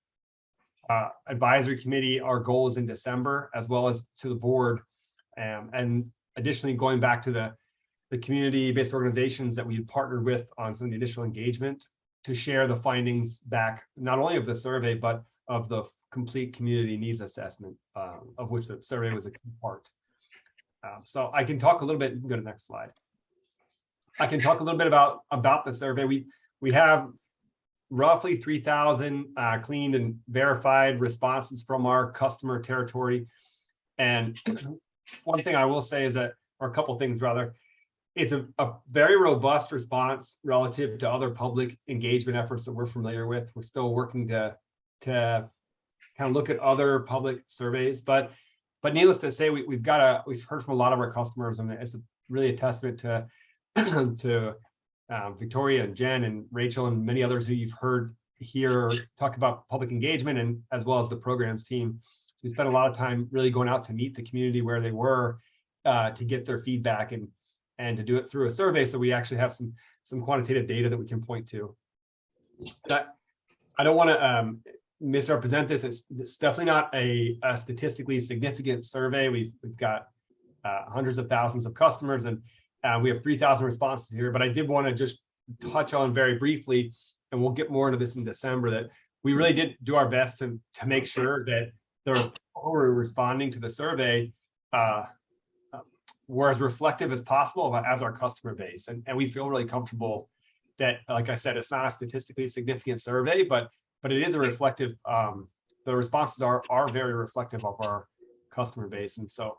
advisory committee. Our goal is in December, as well as to the board. And additionally, going back to the community-based organizations that we partnered with on some of the initial engagement to share the findings back, not only of the survey, but of the complete community needs assessment, of which the survey was a key part. So I can talk a little bit, you can go to the next slide. I can talk a little bit about the survey. We have roughly 3,000 cleaned and verified responses from our customer territory. And one thing I will say is that, or a couple things rather, it's a very robust response relative to other public engagement efforts that we're familiar with. We're still working to kind of look at other public surveys, but needless to say, we've heard from a lot of our customers, and it's really a testament to Victoria and Jen and Rachel and many others who you've heard here talk about public engagement, and as well as the programs team. So we spent a lot of time really going out to meet the community where they were to get their feedback and to do it through a survey. So we actually have some quantitative data that we can point to. But I don't want to misrepresent this. It's definitely not a statistically significant survey. We've got hundreds of thousands of customers, and we have 3,000 responses here. But I did want to just touch on very briefly, and we'll get more into this in December, that we really did do our best to make sure that the people who were responding to the survey were as reflective as possible as our customer base. And we feel really comfortable that, like I said, it's not a statistically significant survey, but it is a reflective, the responses are very reflective of our customer base. And so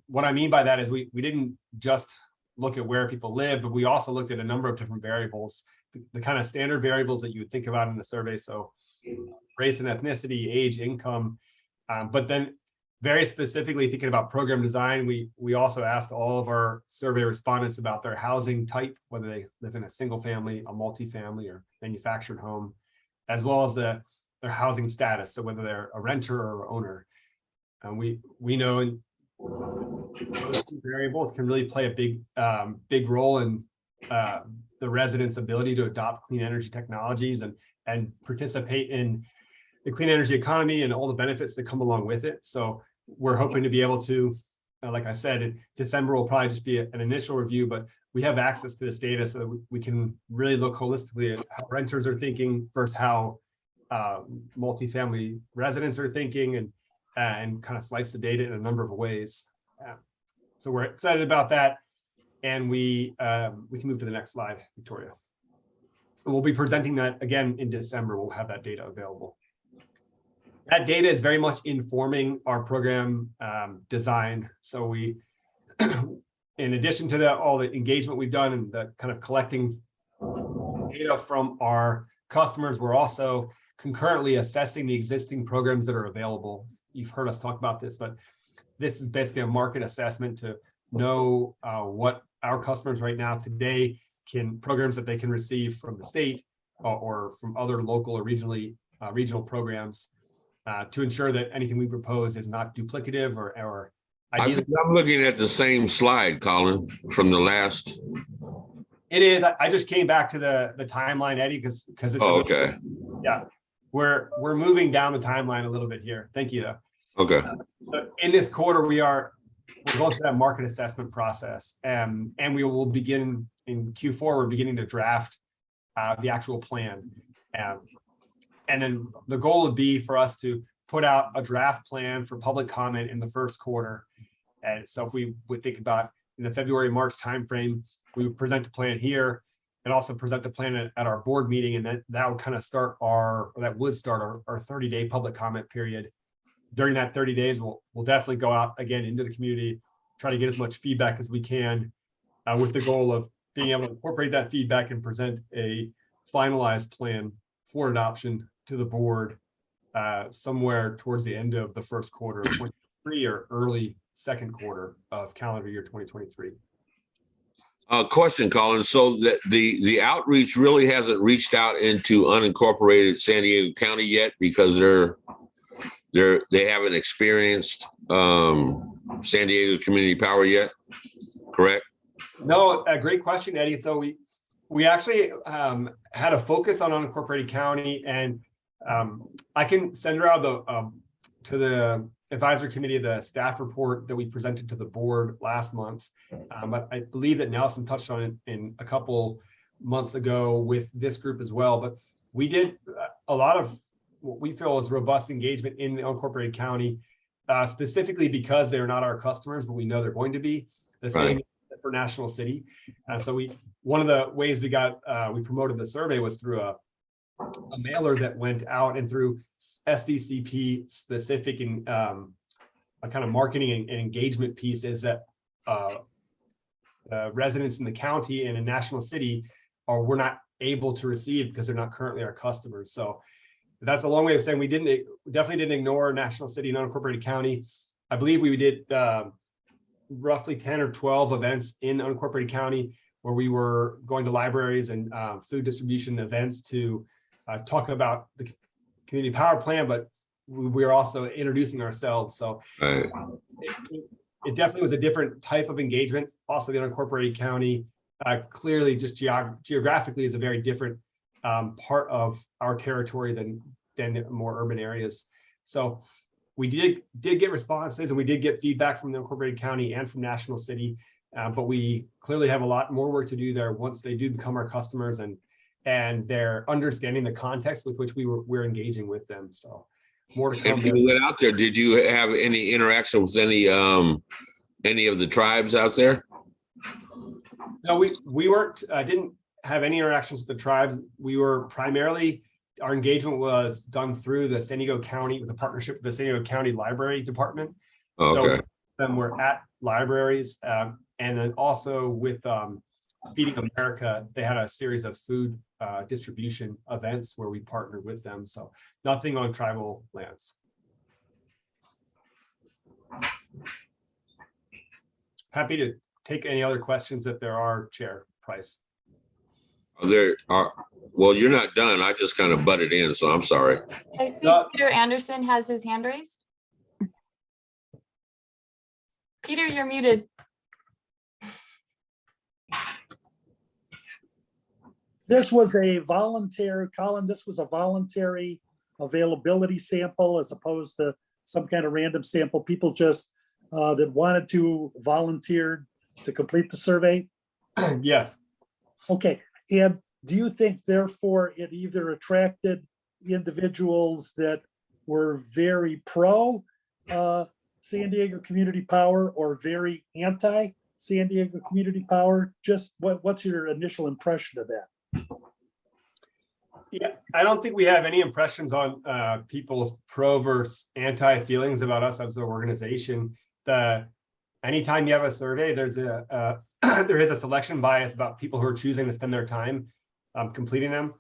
what I mean by that is we didn't just look at where people live, but we also looked at a number of different variables, the kind of standard variables that you would think about in the survey. So race and ethnicity, age, income, but then very specifically thinking about program design, we also asked all of our survey respondents about their housing type, whether they live in a single family, a multifamily, or manufactured home, as well as their housing status, so whether they're a renter or owner. And we know those two variables can really play a big role in the residents' ability to adopt clean energy technologies and participate in the clean energy economy and all the benefits that come along with it. So we're hoping to be able to, like I said, in December will probably just be an initial review, but we have access to this data so that we can really look holistically at how renters are thinking versus how multifamily residents are thinking, and kind of slice the data in a number of ways. So we're excited about that, and we can move to the next slide, Victoria. So we'll be presenting that again in December. We'll have that data available. That data is very much informing our program design. So we, in addition to all the engagement we've done and the kind of collecting data from our customers, we're also concurrently assessing the existing programs that are available. You've heard us talk about this, but this is basically a market assessment to know what our customers right now today programs that they can receive from the state or from other local or regional programs. To ensure that anything we propose is not duplicative or I think I'm looking at the same slide, Colin, from the last. It is. I just came back to the timeline, Eddie, because this okay. Yeah, we're moving down the timeline a little bit here. Thank you, though. Okay. So in this quarter, we're going through that market assessment process, and we will begin in Q4. We're beginning to draft the actual plan. And then the goal would be for us to put out a draft plan for public comment in the first quarter. And so if we would think about in the February, March timeframe, we would present the plan here and also present the plan at our board meeting. And that would kind of start our 30-day public comment period. During that 30 days, we'll definitely go out again into the community, try to get as much feedback as we can, with the goal of being able to incorporate that feedback and present a finalized plan for adoption to the board somewhere towards the end of the first quarter of 2023 or early second quarter of calendar year 2023. Question, Colin. So the outreach really hasn't reached out into unincorporated San Diego County yet because they haven't experienced San Diego Community Power yet, correct? No, a great question, Eddie. So we actually had a focus on unincorporated county, and I can send her out to the advisory committee the staff report that we presented to the board last month. But I believe that Nelson touched on it in a couple months ago with this group as well. But we did a lot of what we feel is robust engagement in the unincorporated county, specifically because they're not our customers, but we know they're going to be. The same for National City. So one of the ways we promoted the survey was through a mailer that went out, and through SDCP specific and a kind of marketing and engagement piece is that residents in the county and in National City we're not able to receive because they're not currently our customers. So that's a long way of saying we definitely didn't ignore National City and unincorporated county. I believe we did roughly 10 or 12 events in unincorporated county where we were going to libraries and food distribution events to talk about the community power plan, but we are also introducing ourselves. So it definitely was a different type of engagement. Also, the unincorporated county clearly just geographically is a very different part of our territory than the more urban areas. So we did get responses, and we did get feedback from the unincorporated county and from National City, but we clearly have a lot more work to do there once they do become our customers and they're understanding the context with which we're engaging with them. So more to come. If you went out there, did you have any interaction with any of the tribes out there? No, we weren't. Didn't have any interactions with the tribes. We were primarily, our engagement was done through the San Diego County with a partnership with the San Diego County Library Department. Okay. So then we're at libraries, and then also with Feeding America, they had a series of food distribution events where we partnered with them. So nothing on tribal lands. Happy to take any other questions if there are, Chair Price. Well, you're not done. I just kind of butted in, so I'm sorry. I see Peter Anderson has his hand raised. Peter, you're muted. This was a voluntary, Colin, this was a voluntary availability sample as opposed to some kind of random sample. People just that wanted to volunteer to complete the survey? Yes. Okay, and do you think therefore it either attracted individuals that were very pro San Diego Community Power or very anti San Diego Community Power? Just what's your initial impression of that? Yeah, I don't think we have any impressions on people's pro versus anti feelings about us as an organization. Anytime you have a survey, there's there is a selection bias about people who are choosing to spend their time completing them.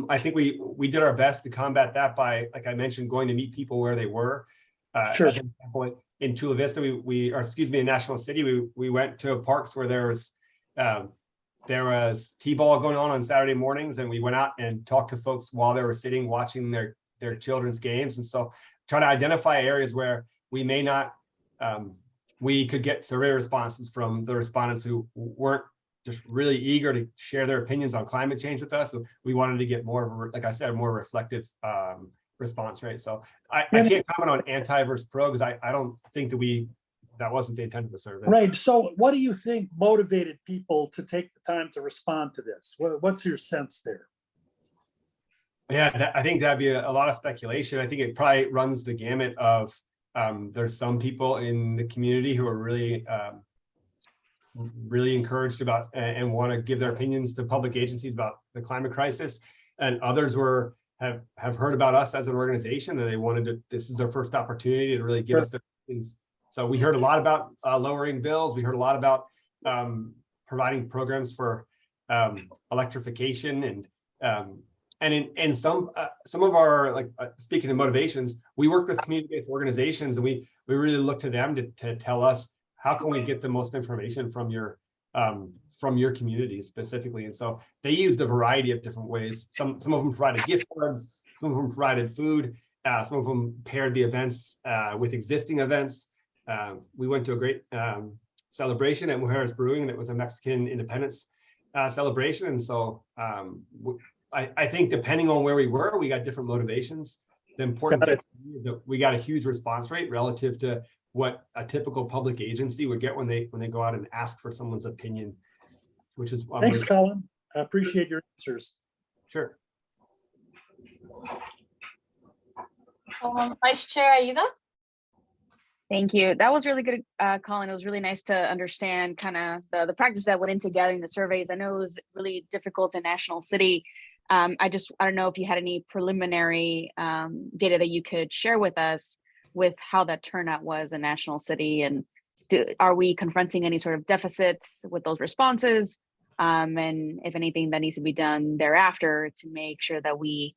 I think we did our best to combat that by, like I mentioned, going to meet people where they were. Sure. As an example, in Chula Vista, in National City, we went to parks where there was T-ball going on Saturday mornings, and we went out and talked to folks while they were sitting watching their children's games. And so trying to identify areas where we may not, we could get survey responses from the respondents who weren't just really eager to share their opinions on climate change with us. So we wanted to get more of a, like I said, a more reflective response rate. So I can't comment on anti versus pro because I don't think that wasn't the intent of the survey. Right. So what do you think motivated people to take the time to respond to this? What's your sense there? Yeah, I think that'd be a lot of speculation. I think it probably runs the gamut of there's some people in the community who are really encouraged about and want to give their opinions to public agencies about the climate crisis, and others have heard about us as an organization and they wanted to. This is their first opportunity to really give us their opinions. So we heard a lot about lowering bills. We heard a lot about providing programs for electrification and in some of our, like speaking of motivations, we work with community-based organizations, and we really look to them to tell us how can we get the most information from your community specifically. And so they used a variety of different ways. Some of them provided gift cards, some of them provided food, some of them paired the events with existing events. We went to a great celebration at Mujeres Brewing, and it was a Mexican independence celebration. And so I think depending on where we were, we got different motivations. The important thing is that we got a huge response rate relative to what a typical public agency would get when they go out and ask for someone's opinion, which is Thanks, Colin. I appreciate your answers. Sure. Vice Chair Aida? Thank you. That was really good, Colin. It was really nice to understand kind of the practice that went into gathering the surveys. I know it was really difficult in National City. I don't know if you had any preliminary data that you could share with us with how that turnout was in National City, and are we confronting any sort of deficits with those responses? And if anything that needs to be done thereafter to make sure that we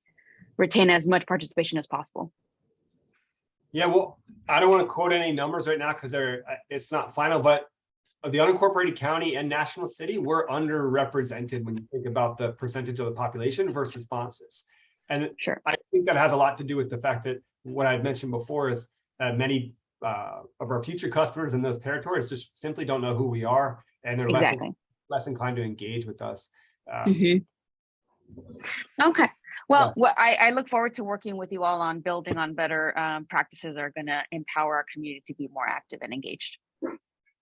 retain as much participation as possible. Yeah, well, I don't want to quote any numbers right now because it's not final, but the unincorporated county and National City were underrepresented when you think about the percentage of the population versus responses. And sure, I think that has a lot to do with the fact that what I had mentioned before is many of our future customers in those territories just simply don't know who we are, and they're less inclined to engage with us. Okay. Well, I look forward to working with you all on building on better practices that are going to empower our community to be more active and engaged.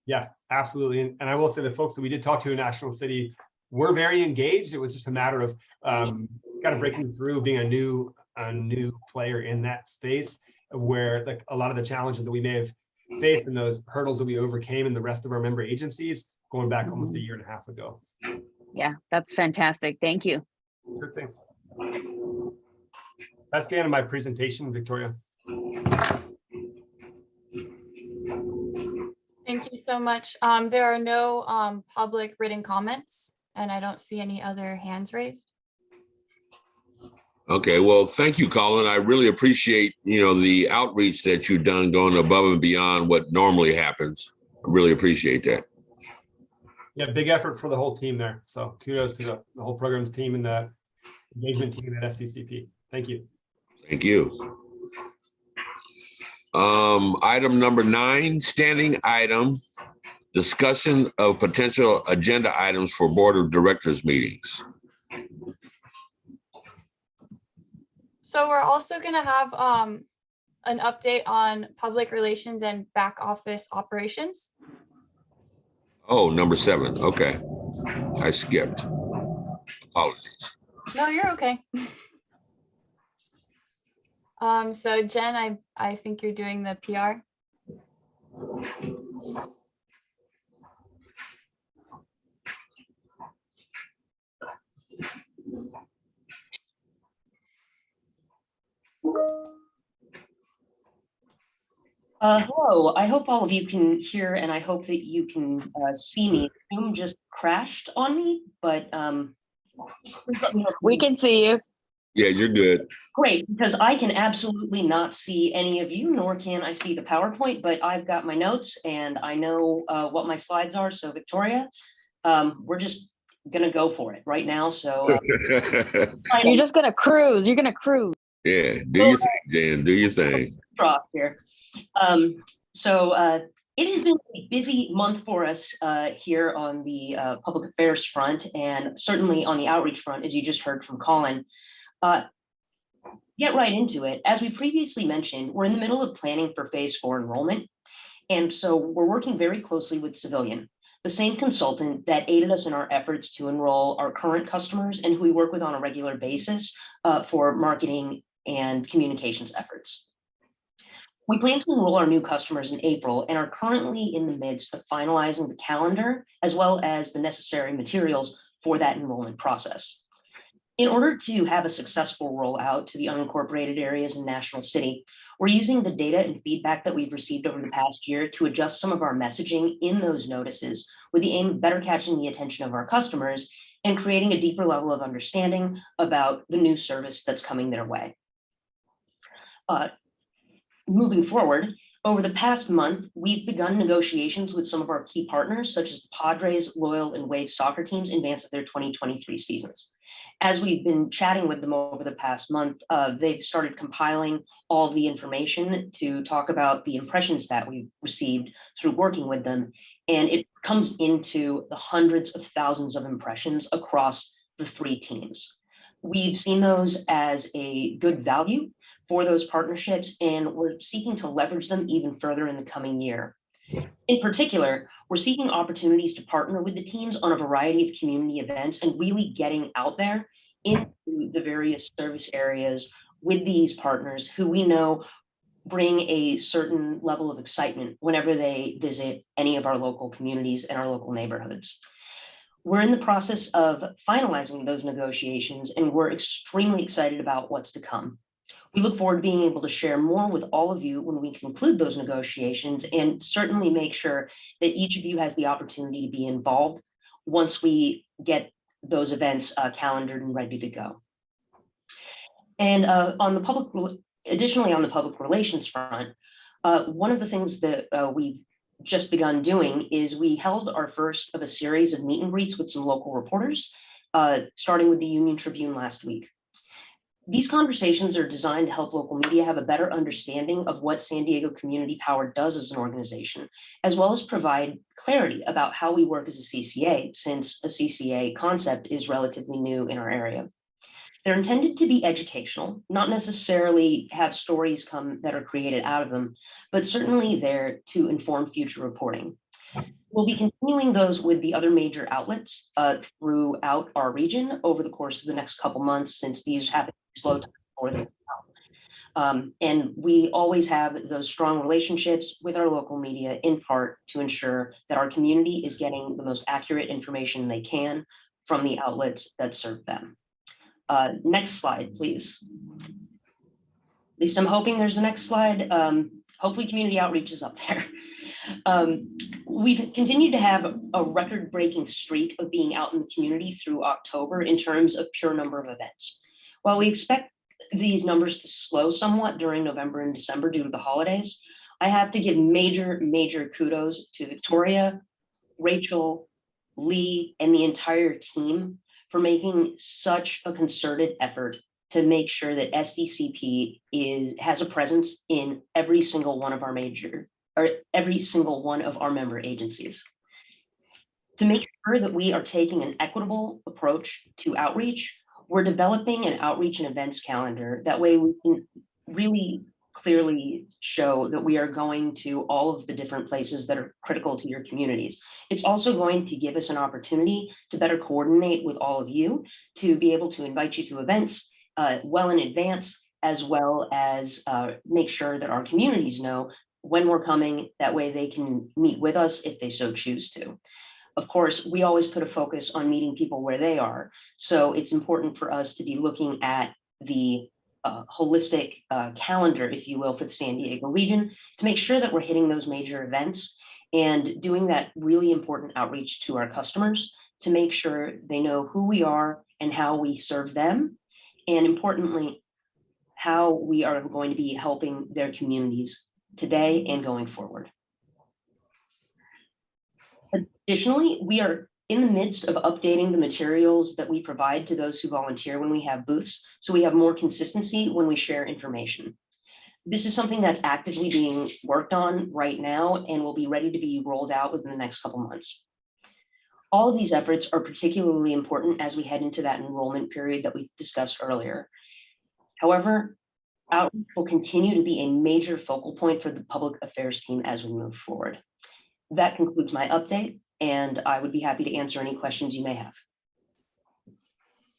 Yeah, absolutely. And I will say the folks that we did talk to in National City were very engaged. It was just a matter of kind of breaking through, being a new player in that space, where like a lot of the challenges that we may have faced and those hurdles that we overcame in the rest of our member agencies going back almost a year and a half ago. Yeah, that's fantastic. Thank you. Sure thing. That's the end of my presentation, Victoria. Thank you so much. There are no public written comments, and I don't see any other hands raised. Okay, well, thank you, Colin. I really appreciate, the outreach that you've done, going above and beyond what normally happens. I really appreciate that. Yeah, big effort for the whole team there. So kudos to the whole programs team and the engagement team at SDCP. Thank you. Thank you. Item number 9, standing item, discussion of potential agenda items for Board of Directors meetings. So we're also going to have an update on public relations and back office operations. Oh, number 7. Okay. I skipped. Apologies. No, you're okay. So Jen, I think you're doing the PR. Hello, I hope all of you can hear, and I hope that you can see me. Zoom just crashed on me, but we can see you. Yeah, you're good. Great, because I can absolutely not see any of you, nor can I see the PowerPoint, but I've got my notes and I know what my slides are. So Victoria, we're just gonna go for it right now. So you're just gonna cruise. You're gonna cruise. Yeah, do your thing, Jen. Do your thing. Here. It has been a busy month for us here on the public affairs front, and certainly on the outreach front, as you just heard from Colin. Get right into it. As we previously mentioned, we're in the middle of planning for phase 4 enrollment. And so we're working very closely with Civilian, the same consultant that aided us in our efforts to enroll our current customers and who we work with on a regular basis for marketing and communications efforts. We plan to enroll our new customers in April and are currently in the midst of finalizing the calendar as well as the necessary materials for that enrollment process. In order to have a successful rollout to the unincorporated areas in National City, we're using the data and feedback that we've received over the past year to adjust some of our messaging in those notices with the aim of better catching the attention of our customers and creating a deeper level of understanding about the new service that's coming their way. Moving forward, over the past month, we've begun negotiations with some of our key partners, such as the Padres, Loyal, and Wave soccer teams in advance of their 2023 seasons. As we've been chatting with them over the past month, they've started compiling all of the information to talk about the impressions that we've received through working with them. And it comes into the hundreds of thousands of impressions across the three teams. We've seen those as a good value for those partnerships, and we're seeking to leverage them even further in the coming year. In particular, we're seeking opportunities to partner with the teams on a variety of community events and really getting out there into the various service areas with these partners who we know bring a certain level of excitement whenever they visit any of our local communities and our local neighborhoods. We're in the process of finalizing those negotiations, and we're extremely excited about what's to come. We look forward to being able to share more with all of you when we conclude those negotiations, and certainly make sure that each of you has the opportunity to be involved once we get those events calendared and ready to go. And additionally on the public relations front, one of the things that we've just begun doing is we held our first of a series of meet and greets with some local reporters, starting with the Union Tribune last week. These conversations are designed to help local media have a better understanding of what San Diego Community Power does as an organization, as well as provide clarity about how we work as a CCA, since a CCA concept is relatively new in our area. They're intended to be educational, not necessarily have stories come that are created out of them, but certainly there to inform future reporting. We'll be continuing those with the other major outlets throughout our region over the course of the next couple months, since these happen to slow down for them. And we always have those strong relationships with our local media, in part to ensure that our community is getting the most accurate information they can from the outlets that serve them. Next slide, please. At least I'm hoping there's a next slide. Hopefully community outreach is up there. We've continued to have a record-breaking streak of being out in the community through October in terms of pure number of events. While we expect these numbers to slow somewhat during November and December due to the holidays, I have to give major kudos to Victoria, Rachel, Lee, and the entire team for making such a concerted effort to make sure that SDCP has a presence in every single one of our member agencies. To make sure that we are taking an equitable approach to outreach, we're developing an outreach and events calendar. That way we can really clearly show that we are going to all of the different places that are critical to your communities. It's also going to give us an opportunity to better coordinate with all of you, to be able to invite you to events well in advance, as well as make sure that our communities know when we're coming. That way they can meet with us if they so choose to. Of course, we always put a focus on meeting people where they are. So it's important for us to be looking at the holistic calendar, if you will, for the San Diego region to make sure that we're hitting those major events and doing that really important outreach to our customers to make sure they know who we are and how we serve them, and importantly, how we are going to be helping their communities today and going forward. Additionally, we are in the midst of updating the materials that we provide to those who volunteer when we have booths, so we have more consistency when we share information. This is something that's actively being worked on right now and will be ready to be rolled out within the next couple months. All of these efforts are particularly important as we head into that enrollment period that we discussed earlier. However, outreach will continue to be a major focal point for the public affairs team as we move forward. That concludes my update, and I would be happy to answer any questions you may have.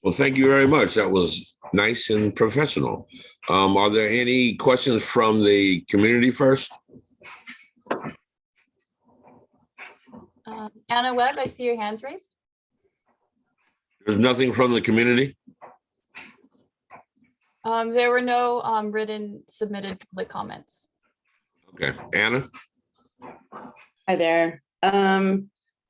Well, thank you very much. That was nice and professional. Are there any questions from the community first? Anna Webb, I see your hands raised. There's nothing from the community? There were no written submitted public comments. Okay, Anna? Hi there.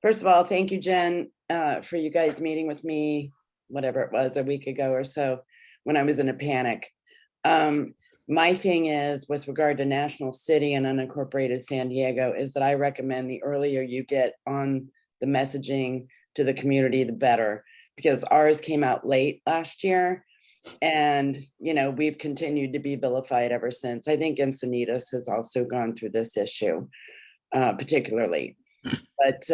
First of all, thank you, Jen, for you guys meeting with me, whatever it was, a week ago or so, when I was in a panic. My thing is, with regard to National City and unincorporated San Diego, is that I recommend the earlier you get on the messaging to the community, the better, because ours came out late last year. And, you know, we've continued to be vilified ever since. I think Encinitas has also gone through this issue, particularly. But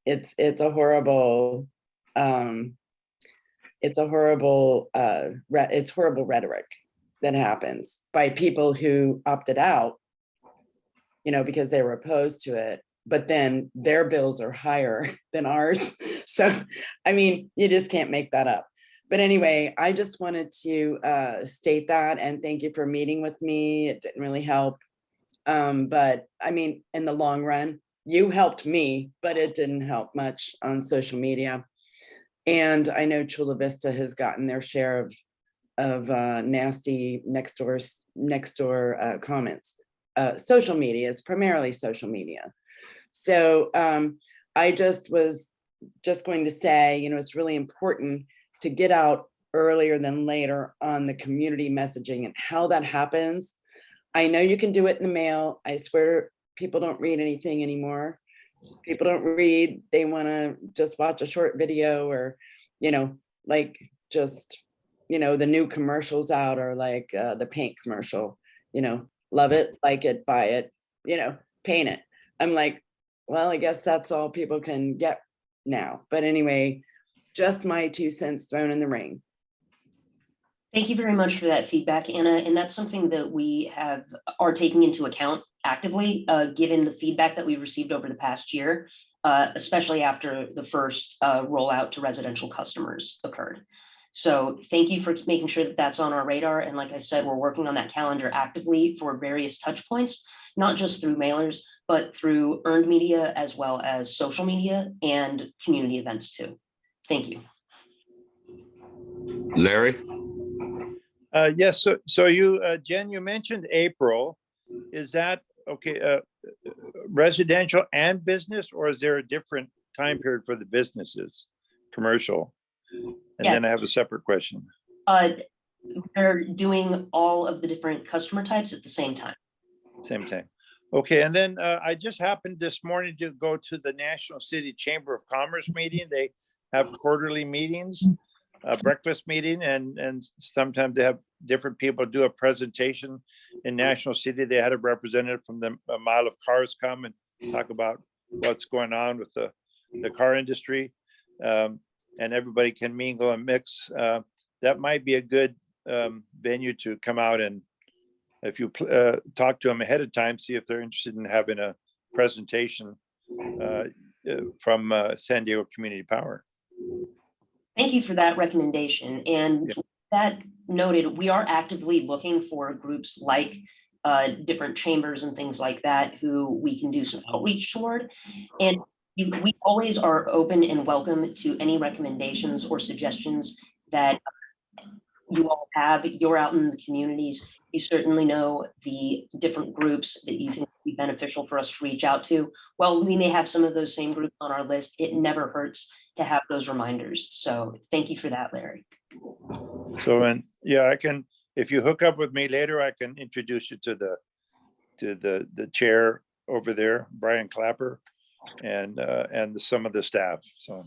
it's a horrible, it's horrible rhetoric that happens by people who opted out, you know, because they were opposed to it, but then their bills are higher than ours. So, I mean, you just can't make that up. But anyway, I just wanted to state that, and thank you for meeting with me. It didn't really help. But I mean, in the long run, you helped me, but it didn't help much on social media. And I know Chula Vista has gotten their share of nasty next door comments. Social media is primarily social media. So I was just going to say, you know, it's really important to get out earlier than later on the community messaging and how that happens. I know you can do it in the mail. I swear people don't read anything anymore. People don't read. They want to just watch a short video, or, you know, like just, you know, the new commercials out, or like the paint commercial, you know, love it, like it, buy it, you know, paint it. I'm like, well, I guess that's all people can get now. But anyway, just my 2 cents thrown in the ring. Thank you very much for that feedback, Anna. And that's something that we are taking into account actively, given the feedback that we received over the past year, especially after the first rollout to residential customers occurred. So thank you for making sure that that's on our radar. And like I said, we're working on that calendar actively for various touch points, not just through mailers, but through earned media, as well as social media and community events too. Thank you. Larry? Yes, so you, Jen, you mentioned April. Is that, okay, residential and business, or is there a different time period for the businesses, commercial? And Yeah. then I have a separate question. They're doing all of the different customer types at the same time. Same time. Okay, and then I just happened this morning to go to the National City Chamber of Commerce meeting. They have quarterly meetings, a breakfast meeting, and sometimes they have different people do a presentation. In National City, they had a representative from the Mile of Cars come and talk about what's going on with the car industry. And everybody can mingle and mix. That might be a good venue to come out, and if you talk to them ahead of time, see if they're interested in having a presentation from San Diego Community Power. Thank you for that recommendation. And that noted, we are actively looking for groups like different chambers and things like that who we can do some outreach toward. And we always are open and welcome to any recommendations or suggestions that you all have. You're out in the communities. You certainly know the different groups that you think would be beneficial for us to reach out to. Well, we may have some of those same groups on our list. It never hurts to have those reminders. So thank you for that, Larry. So, and yeah, I can, if you hook up with me later, I can introduce you to the chair over there, Brian Clapper, and some of the staff. So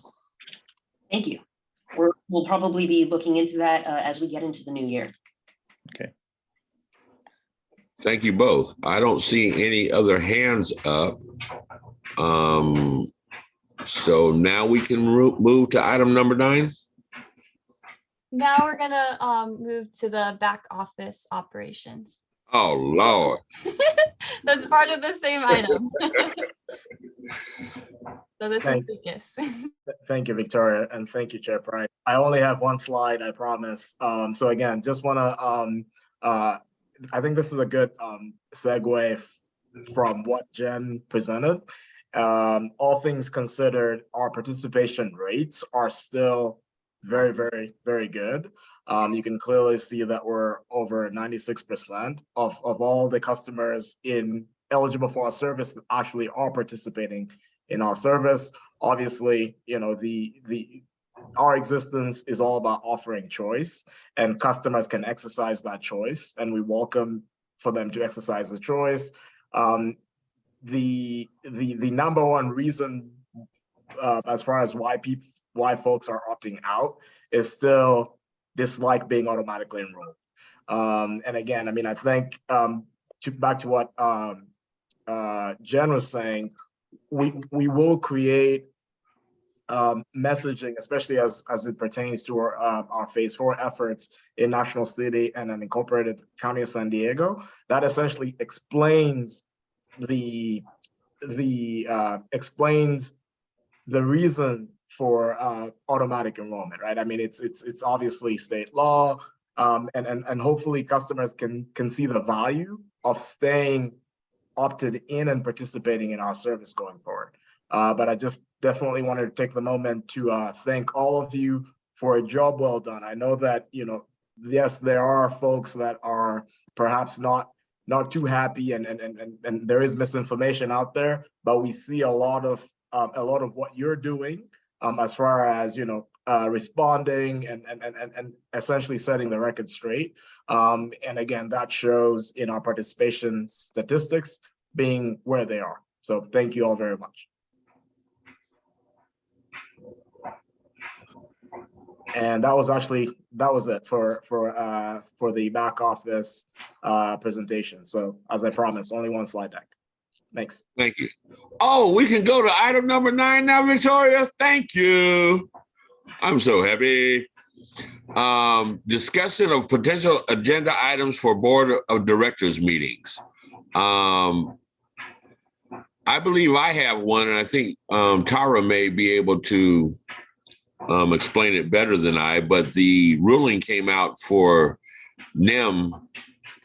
thank you. We'll probably be looking into that as we get into the new year. Okay. Thank you both. I don't see any other hands up. So now we can move to item number 9. Now we're gonna move to the back office operations. Oh, Lord. That's part of the same item. So this Thanks. is Lucas. Thank you, Victoria, and thank you, Chair Price. I only have one slide, I promise. So again, just want to, I think this is a good segue from what Jen presented. All things considered, our participation rates are still very, very, very good. you can clearly see that we're over 96% of all the customers eligible for our service that actually are participating in our service. Obviously, our existence is all about offering choice, and customers can exercise that choice, and we welcome for them to exercise the choice. The number one reason as far as why folks are opting out is still dislike being automatically enrolled. And again, I mean, I think back to what Jen was saying, we will create messaging, especially as it pertains to our phase 4 efforts in National City and an incorporated County of San Diego, that essentially explains the reason for automatic enrollment, right? I mean, it's obviously state law, and hopefully customers can see the value of staying opted in and participating in our service going forward. But I just definitely wanted to take the moment to thank all of you for a job well done. I know that, yes, there are folks that are perhaps not too happy, and there is misinformation out there, but we see a lot of what you're doing as far as responding and essentially setting the record straight. And again, that shows in our participation statistics being where they are. So thank you all very much. And that was it for the back office presentation. So as I promised, only one slide deck. Thanks. Thank you. Oh, we can go to item number 9 now, Victoria. Thank you. I'm so happy. Discussion of potential agenda items for board of directors meetings. I believe I have one, and I think Tara may be able to explain it better than I, but the ruling came out for NEM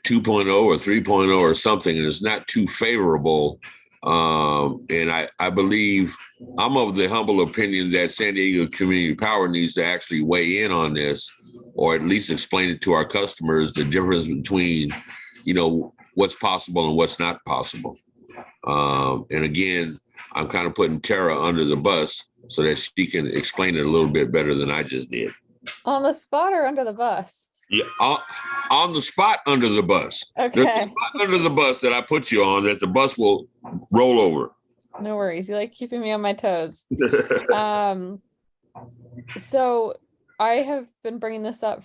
2.0 or 3.0 or something, and it's not too favorable. And I believe I'm of the humble opinion that San Diego Community Power needs to actually weigh in on this, or at least explain it to our customers, the difference between, what's possible and what's not possible. And again, I'm kind of putting Tara under the bus so that she can explain it a little bit better than I just did. On the spot or under the bus? Yeah, on the spot under the bus. Okay. There's a spot under the bus that I put you on that the bus will roll over. No worries. You like keeping me on my toes. So I have been bringing this up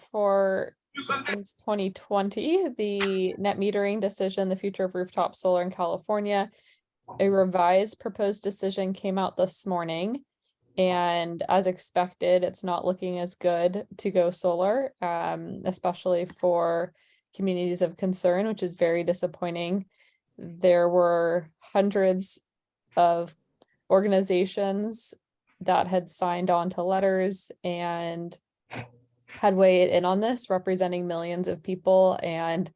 since 2020, the net metering decision, the future of rooftop solar in California. A revised proposed decision came out this morning. And as expected, it's not looking as good to go solar, especially for communities of concern, which is very disappointing. There were hundreds of organizations that had signed on to letters and had weighed in on this, representing millions of people. And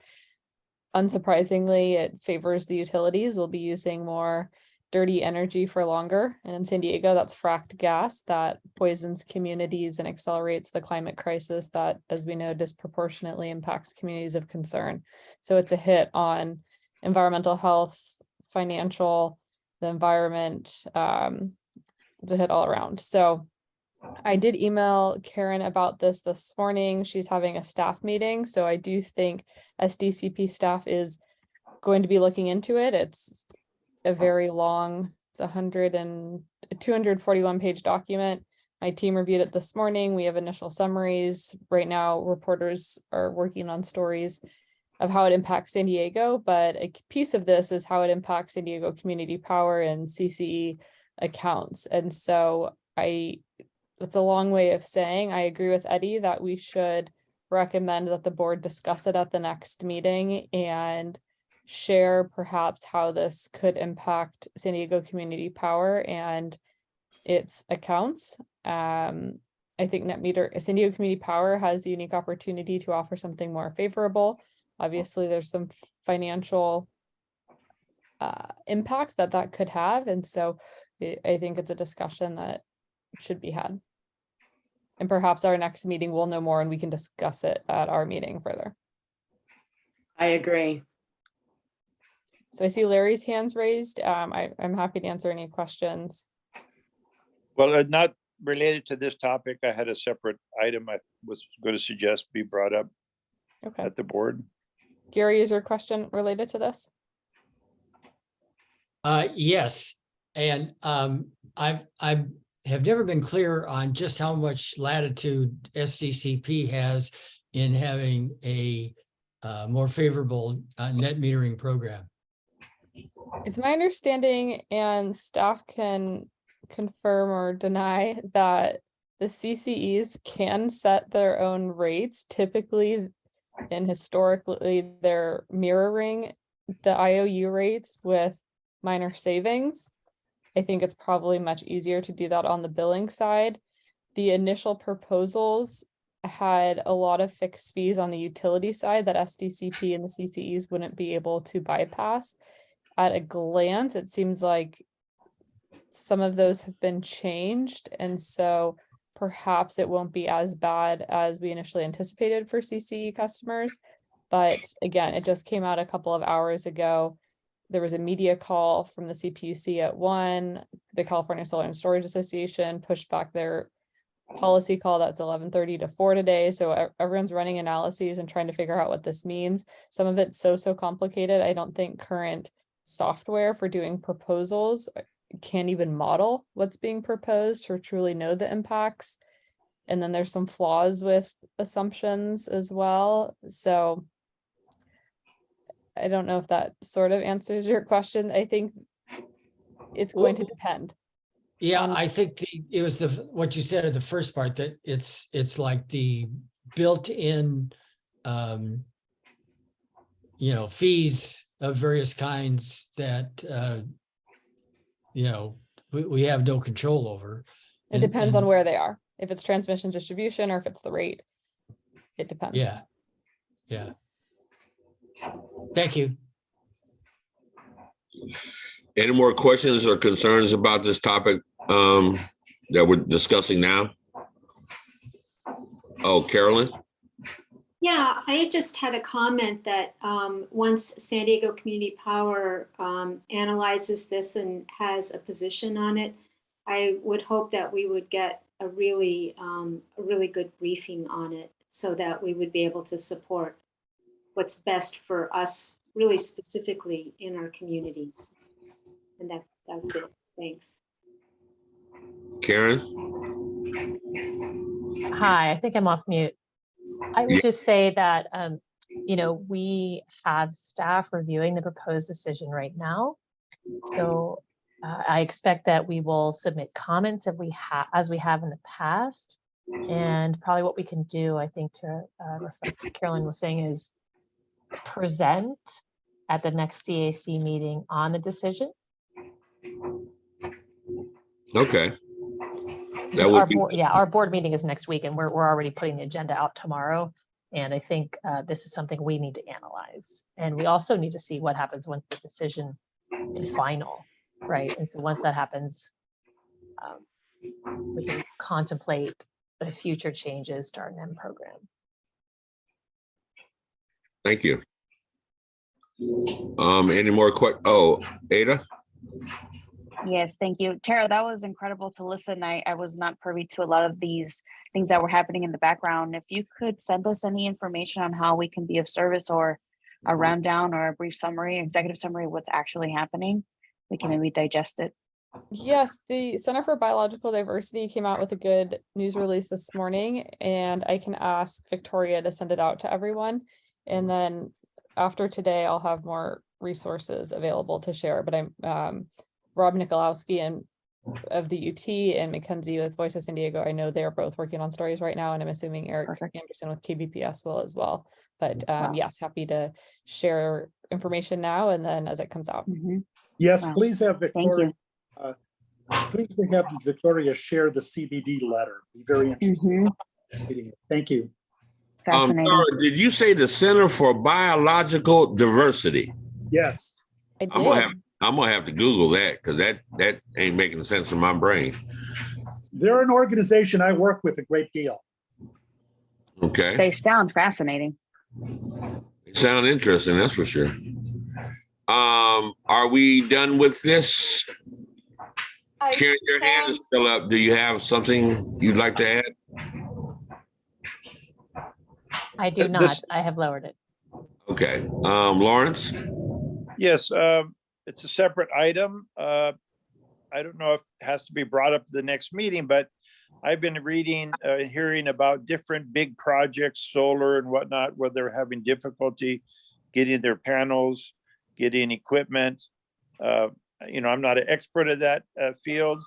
unsurprisingly, it favors the utilities. We'll be using more dirty energy for longer. And in San Diego, that's fracked gas that poisons communities and accelerates the climate crisis that, as we know, disproportionately impacts communities of concern. So it's a hit on environmental health, financial, the environment. It's a hit all around. So I did email Karen about this morning. She's having a staff meeting. So I do think SDCP staff is going to be looking into it. It's a very long, it's 241 page document. My team reviewed it this morning. We have initial summaries. Right now, reporters are working on stories of how it impacts San Diego, but a piece of this is how it impacts San Diego Community Power and CCE accounts. And so that's a long way of saying I agree with Eddie that we should recommend that the board discuss it at the next meeting and share perhaps how this could impact San Diego Community Power and its accounts. I think San Diego Community Power has the unique opportunity to offer something more favorable. Obviously, there's some financial impact that could have. And so I think it's a discussion that should be had. And perhaps our next meeting we'll know more and we can discuss it at our meeting further. I agree. So I see Larry's hands raised. I'm happy to answer any questions. Well, not related to this topic. I had a separate item I was going to suggest be brought up Okay. at the board. Gary, is your question related to this? Yes, and I have never been clear on just how much latitude SDCP has in having a more favorable net metering program. It's my understanding, and staff can confirm or deny, that the CCEs can set their own rates. Typically and historically, they're mirroring the IOU rates with minor savings. I think it's probably much easier to do that on the billing side. The initial proposals had a lot of fixed fees on the utility side that SDCP and the CCEs wouldn't be able to bypass. At a glance, it seems like some of those have been changed, and so perhaps it won't be as bad as we initially anticipated for CCE customers. But again, it just came out a couple of hours ago. There was a media call from the CPUC at 1. The California Solar and Storage Association pushed back their policy call. That's 11:30 to 4 today. So everyone's running analyses and trying to figure out what this means. Some of it's so complicated. I don't think current software for doing proposals can't even model what's being proposed to truly know the impacts. And then there's some flaws with assumptions as well. So I don't know if that sort of answers your question. I think it's going to depend. Yeah, I think it was what you said at the first part, that it's like the built-in fees of various kinds that we have no control over. It depends on where they are. If it's transmission distribution or if it's the rate, it depends. Yeah. Thank you. Any more questions or concerns about this topic that we're discussing now? Oh, Carolyn? Yeah, I just had a comment that once San Diego Community Power analyzes this and has a position on it, I would hope that we would get a really good briefing on it so that we would be able to support what's best for us, really specifically in our communities. And that's it. Thanks. Karen? Hi, I think I'm off mute. I would just say that, we have staff reviewing the proposed decision right now. So I expect that we will submit comments as we have in the past. And probably what we can do, I think, to reflect what Carolyn was saying, is present at the next CAC meeting on the decision. Okay. That would be Our board meeting is next week, and we're already putting the agenda out tomorrow. And I think this is something we need to analyze. And we also need to see what happens once the decision is final, right? And so once that happens, we can contemplate the future changes to our NEM program. Thank you. Any more questions? Oh, Ada? Yes, thank you. Tara, that was incredible to listen. I was not privy to a lot of these things that were happening in the background. If you could send us any information on how we can be of service, or a rundown or a brief summary, executive summary of what's actually happening, we can maybe digest it. Yes, the Center for Biological Diversity came out with a good news release this morning, and I can ask Victoria to send it out to everyone. And then after today, I'll have more resources available to share. But I'm Rob Nikolowski and of the UT and Mackenzie with Voice of San Diego. I know they're both working on stories right now, and I'm assuming Eric Anderson with KBPS will as well. But yes, happy to share information now and then as it comes out. Yes, please have Victoria. Please have Victoria share the CBD letter. Be very interesting. Thank you. Tara, did you say the Center for Biological Diversity? Yes. I did. I'm gonna have to Google that, because that ain't making sense in my brain. They're an organization I work with a great deal. Okay, They sound fascinating. they sound interesting, that's for sure. Are we done with this? Karen, your hand is still up. Do you have something you'd like to add? I do not. I have lowered it. Okay, Lawrence? Yes, it's a separate item. I don't know if it has to be brought up at the next meeting, but I've been reading, hearing about different big projects, solar and whatnot, where they're having difficulty getting their panels, getting equipment. You know, I'm not an expert at that field.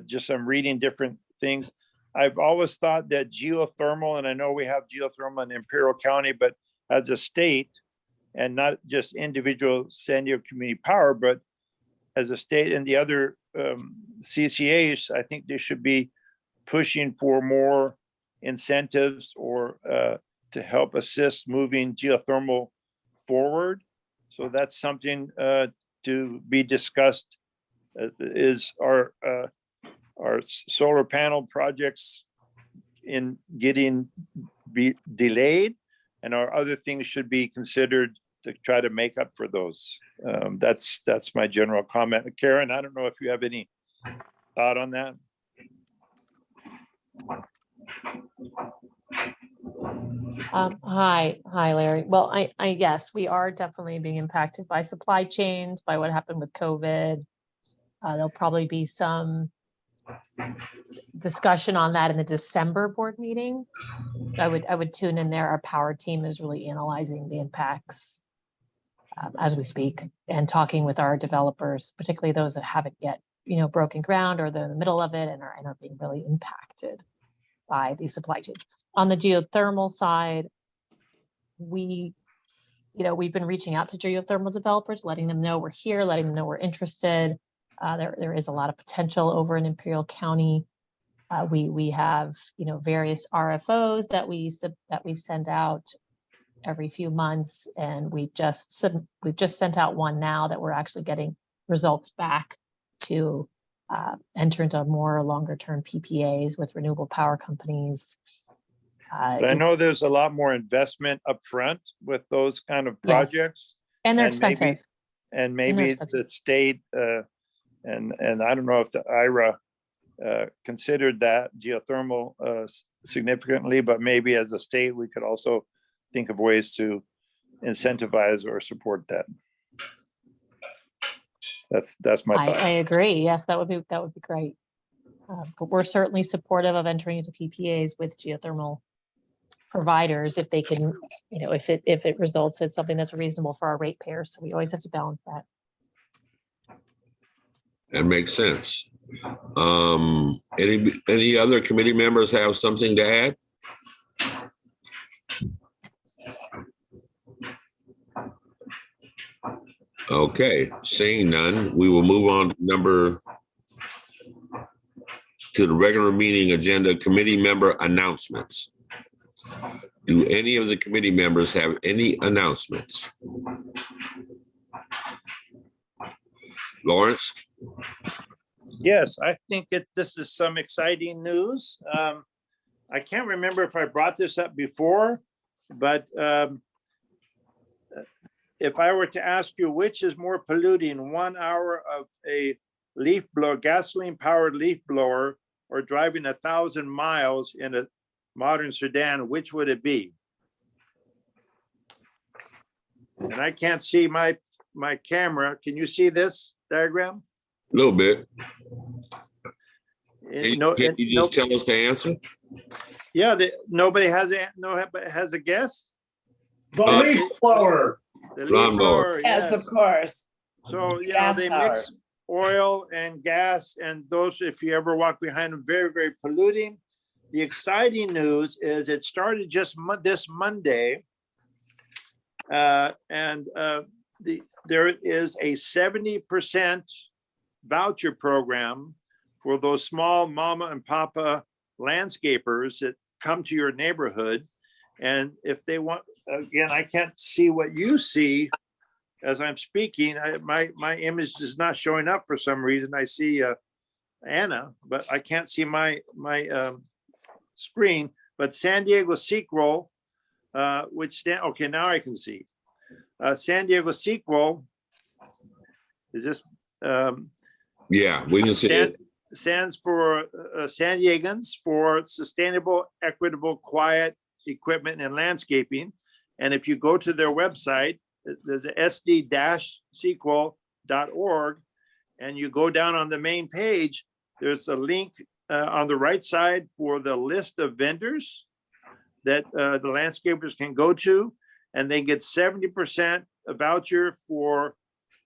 Just I'm reading different things. I've always thought that geothermal, and I know we have geothermal in Imperial County, but as a state, and not just individual San Diego Community Power, but as a state and the other CCAs, I think they should be pushing for more incentives or to help assist moving geothermal forward. So that's something to be discussed. Is our solar panel projects in getting delayed, and our other things should be considered to try to make up for those. That's my general comment. Karen, I don't know if you have any thought on that. Hi, Larry. Well, yes, we are definitely being impacted by supply chains, by what happened with COVID. There'll probably be some discussion on that in the December board meeting. So I would tune in there. Our power team is really analyzing the impacts as we speak and talking with our developers, particularly those that haven't yet, broken ground or they're in the middle of it and are being really impacted by the supply chain. On the geothermal side, we've been reaching out to geothermal developers, letting them know we're here, letting them know we're interested. There is a lot of potential over in Imperial County. We have, various RFOs that we send out every few months, and we've just sent out one now that we're actually getting results back to enter into more longer-term PPAs with renewable power companies. But I know there's a lot more investment upfront with those kind of projects. And they're expensive. Maybe the state and I don't know if the IRA considered that geothermal significantly, but maybe as a state we could also think of ways to incentivize or support that. That's my thought. I agree. Yes, that would be great. But we're certainly supportive of entering into PPAs with geothermal providers if they can, if it results in something that's reasonable for our ratepayers. So we always have to balance that. That makes sense. Any other committee members have something to add? Okay, seeing none, we will move on to the regular meeting agenda, committee member announcements. Do any of the committee members have any announcements? Lawrence? Yes, I think this is some exciting news. I can't remember if I brought this up before, but if I were to ask you which is more polluting, 1 hour of a leaf blower, gasoline powered leaf blower, or driving 1,000 miles in a modern sedan, which would it be? And I can't see my camera. Can you see this diagram? A little bit. Can you just tell us the answer? Yeah, nobody has a guess? The leaf blower. The leaf blower, Yes, of course. So, Gas they power. mix oil and gas, and those, if you ever walk behind them, very, very polluting. The exciting news is it started just this Monday. There is a 70% voucher program for those small mama and papa landscapers that come to your neighborhood. And if they want, again, I can't see what you see as I'm speaking. My image is not showing up for some reason. I see Anna, but I can't see my screen, but San Diego Sequel, which stand, okay, now I can see. San Diego Sequel is this, Yeah, we can see it. stands for San Diegans for Sustainable, Equitable, Quiet Equipment and Landscaping. And if you go to their website, there's a sd-sequel.org, and you go down on the main page, there's a link on the right side for the list of vendors that the landscapers can go to, and they get 70% a voucher for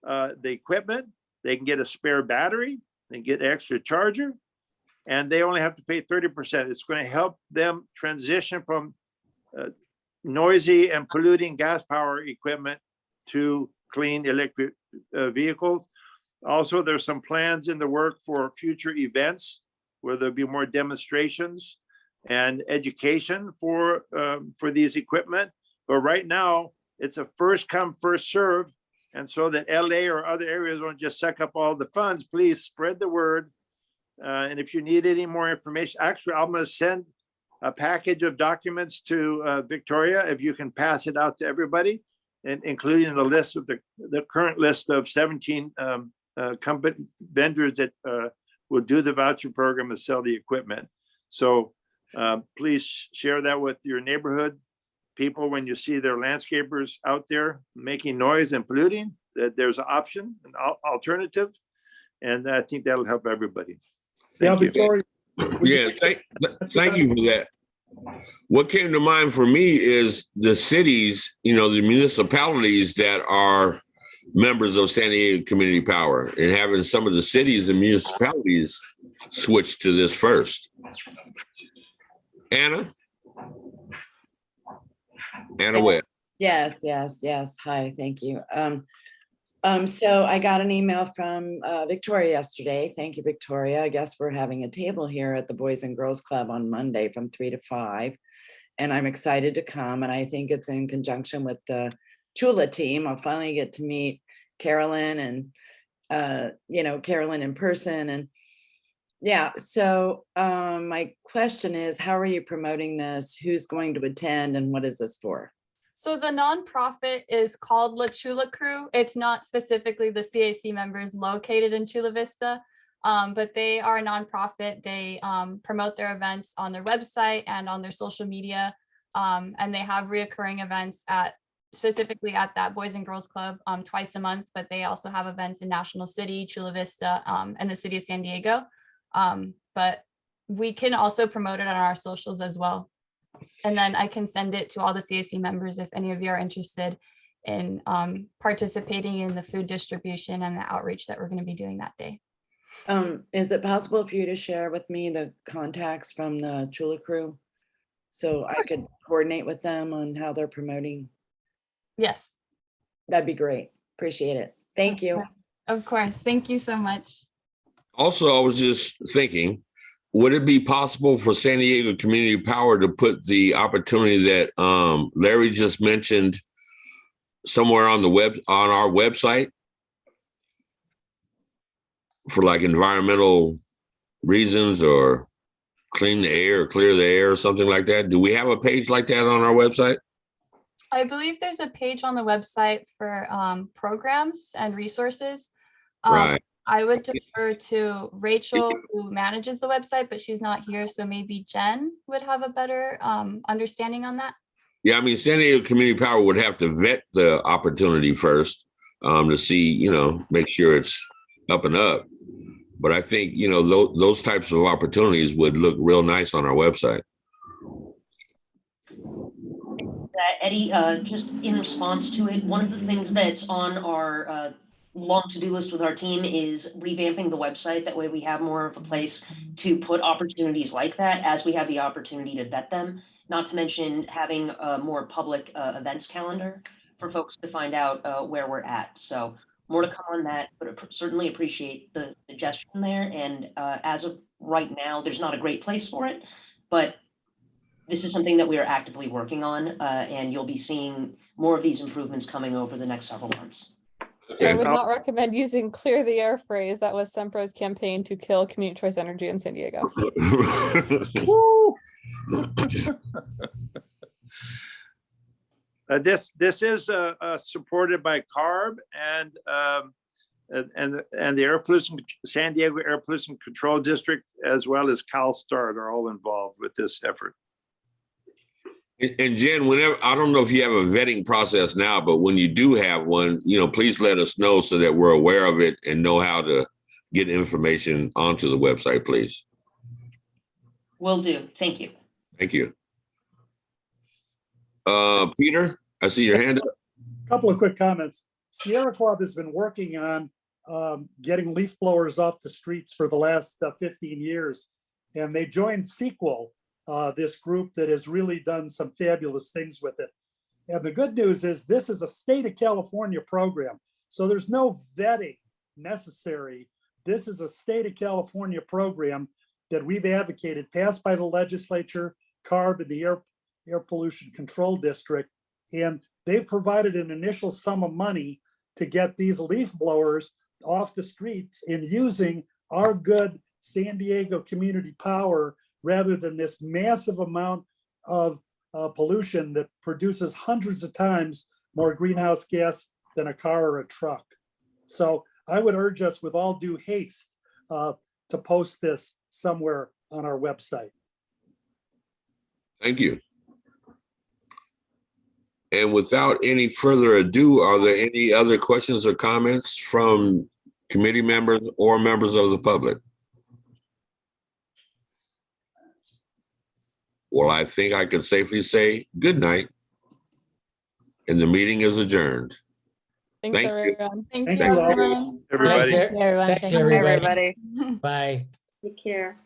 the equipment. They can get a spare battery, they can get an extra charger, and they only have to pay 30%. It's going to help them transition from noisy and polluting gas power equipment to clean electric vehicles. Also, there's some plans in the work for future events where there'll be more demonstrations and education for these equipment. But right now, it's a first come, first serve. And so that LA or other areas don't just suck up all the funds, please spread the word. And if you need any more information, actually, I'm going to send a package of documents to Victoria, if you can pass it out to everybody, and including the list of the current list of 17 company vendors that will do the voucher program and sell the equipment. So please share that with your neighborhood people when you see their landscapers out there making noise and polluting, that there's an option, an alternative. And I think that'll help everybody. Thank you. Victoria, Yeah, thank you for that. What came to mind for me is the cities, the municipalities that are members of San Diego Community Power, and having some of the cities and municipalities switch to this first. Anna Webb. Yes. Hi, thank you. So I got an email from Victoria yesterday. Thank you, Victoria. I guess we're having a table here at the Boys and Girls Club on Monday from 3 to 5. And I'm excited to come. And I think it's in conjunction with the Chula team. I'll finally get to meet Carolyn and, Carolyn in person. And yeah, so my question is, how are you promoting this? Who's going to attend and what is this for? So the nonprofit is called La Chula Crew. It's not specifically the CAC members located in Chula Vista, but they are a nonprofit. They promote their events on their website and on their social media. And they have reoccurring events specifically at that Boys and Girls Club twice a month, but they also have events in National City, Chula Vista, and the city of San Diego. But we can also promote it on our socials as well. And then I can send it to all the CAC members if any of you are interested in participating in the food distribution and the outreach that we're going to be doing that day. Is it possible for you to share with me the contacts from the Chula Crew so I could coordinate with them on how they're promoting? Yes. That'd be great. Appreciate it. Thank you. Of course. Thank you so much. Also, I was just thinking, would it be possible for San Diego Community Power to put the opportunity that Larry just mentioned somewhere on our website for like environmental reasons or clean the air or clear the air or something like that? Do we have a page like that on our website? I believe there's a page on the website for programs and resources. Right. I would defer to Rachel, who manages the website, but she's not here. So maybe Jen would have a better understanding on that. Yeah, I mean, San Diego Community Power would have to vet the opportunity first to see, make sure it's up and up. But I think, those types of opportunities would look real nice on our website. Eddie, just in response to it, one of the things that's on our long to-do list with our team is revamping the website. That way we have more of a place to put opportunities like that as we have the opportunity to vet them, not to mention having a more public events calendar for folks to find out where we're at. So more to come on that, but certainly appreciate the suggestion there. And as of right now, there's not a great place for it, but this is something that we are actively working on, and you'll be seeing more of these improvements coming over the next several months. Okay. would not recommend using clear the air phrase. That was Sempro's campaign to kill community choice energy in San Diego. This is supported by CARB and the Air Pollution, San Diego Air Pollution Control District, as well as CalSTART are all involved with this effort. And Jen, whenever, I don't know if you have a vetting process now, but when you do have one, please let us know so that we're aware of it and know how to get information onto the website, please. Will do. Thank you. Thank you. Peter, I see your hand up. Couple of quick comments. Sierra Club has been working on getting leaf blowers off the streets for the last 15 years. And they joined Sequel, this group that has really done some fabulous things with it. And the good news is this is a state of California program. So there's no vetting necessary. This is a state of California program that we've advocated, passed by the legislature, CARB, and the Air Pollution Control District. And they've provided an initial sum of money to get these leaf blowers off the streets and using our good San Diego community power rather than this massive amount of pollution that produces hundreds of times more greenhouse gas than a car or a truck. So I would urge us with all due haste to post this somewhere on our website. Thank you. And without any further ado, are there any other questions or comments from committee members or members of the public? Well, I think I can safely say good night. And the meeting is adjourned. Thanks, Thank you. everyone. Thank Thank you, you all. everyone. Everybody. Thanks, everyone. Thanks, Thank you. everybody. Everybody. Bye. Take care.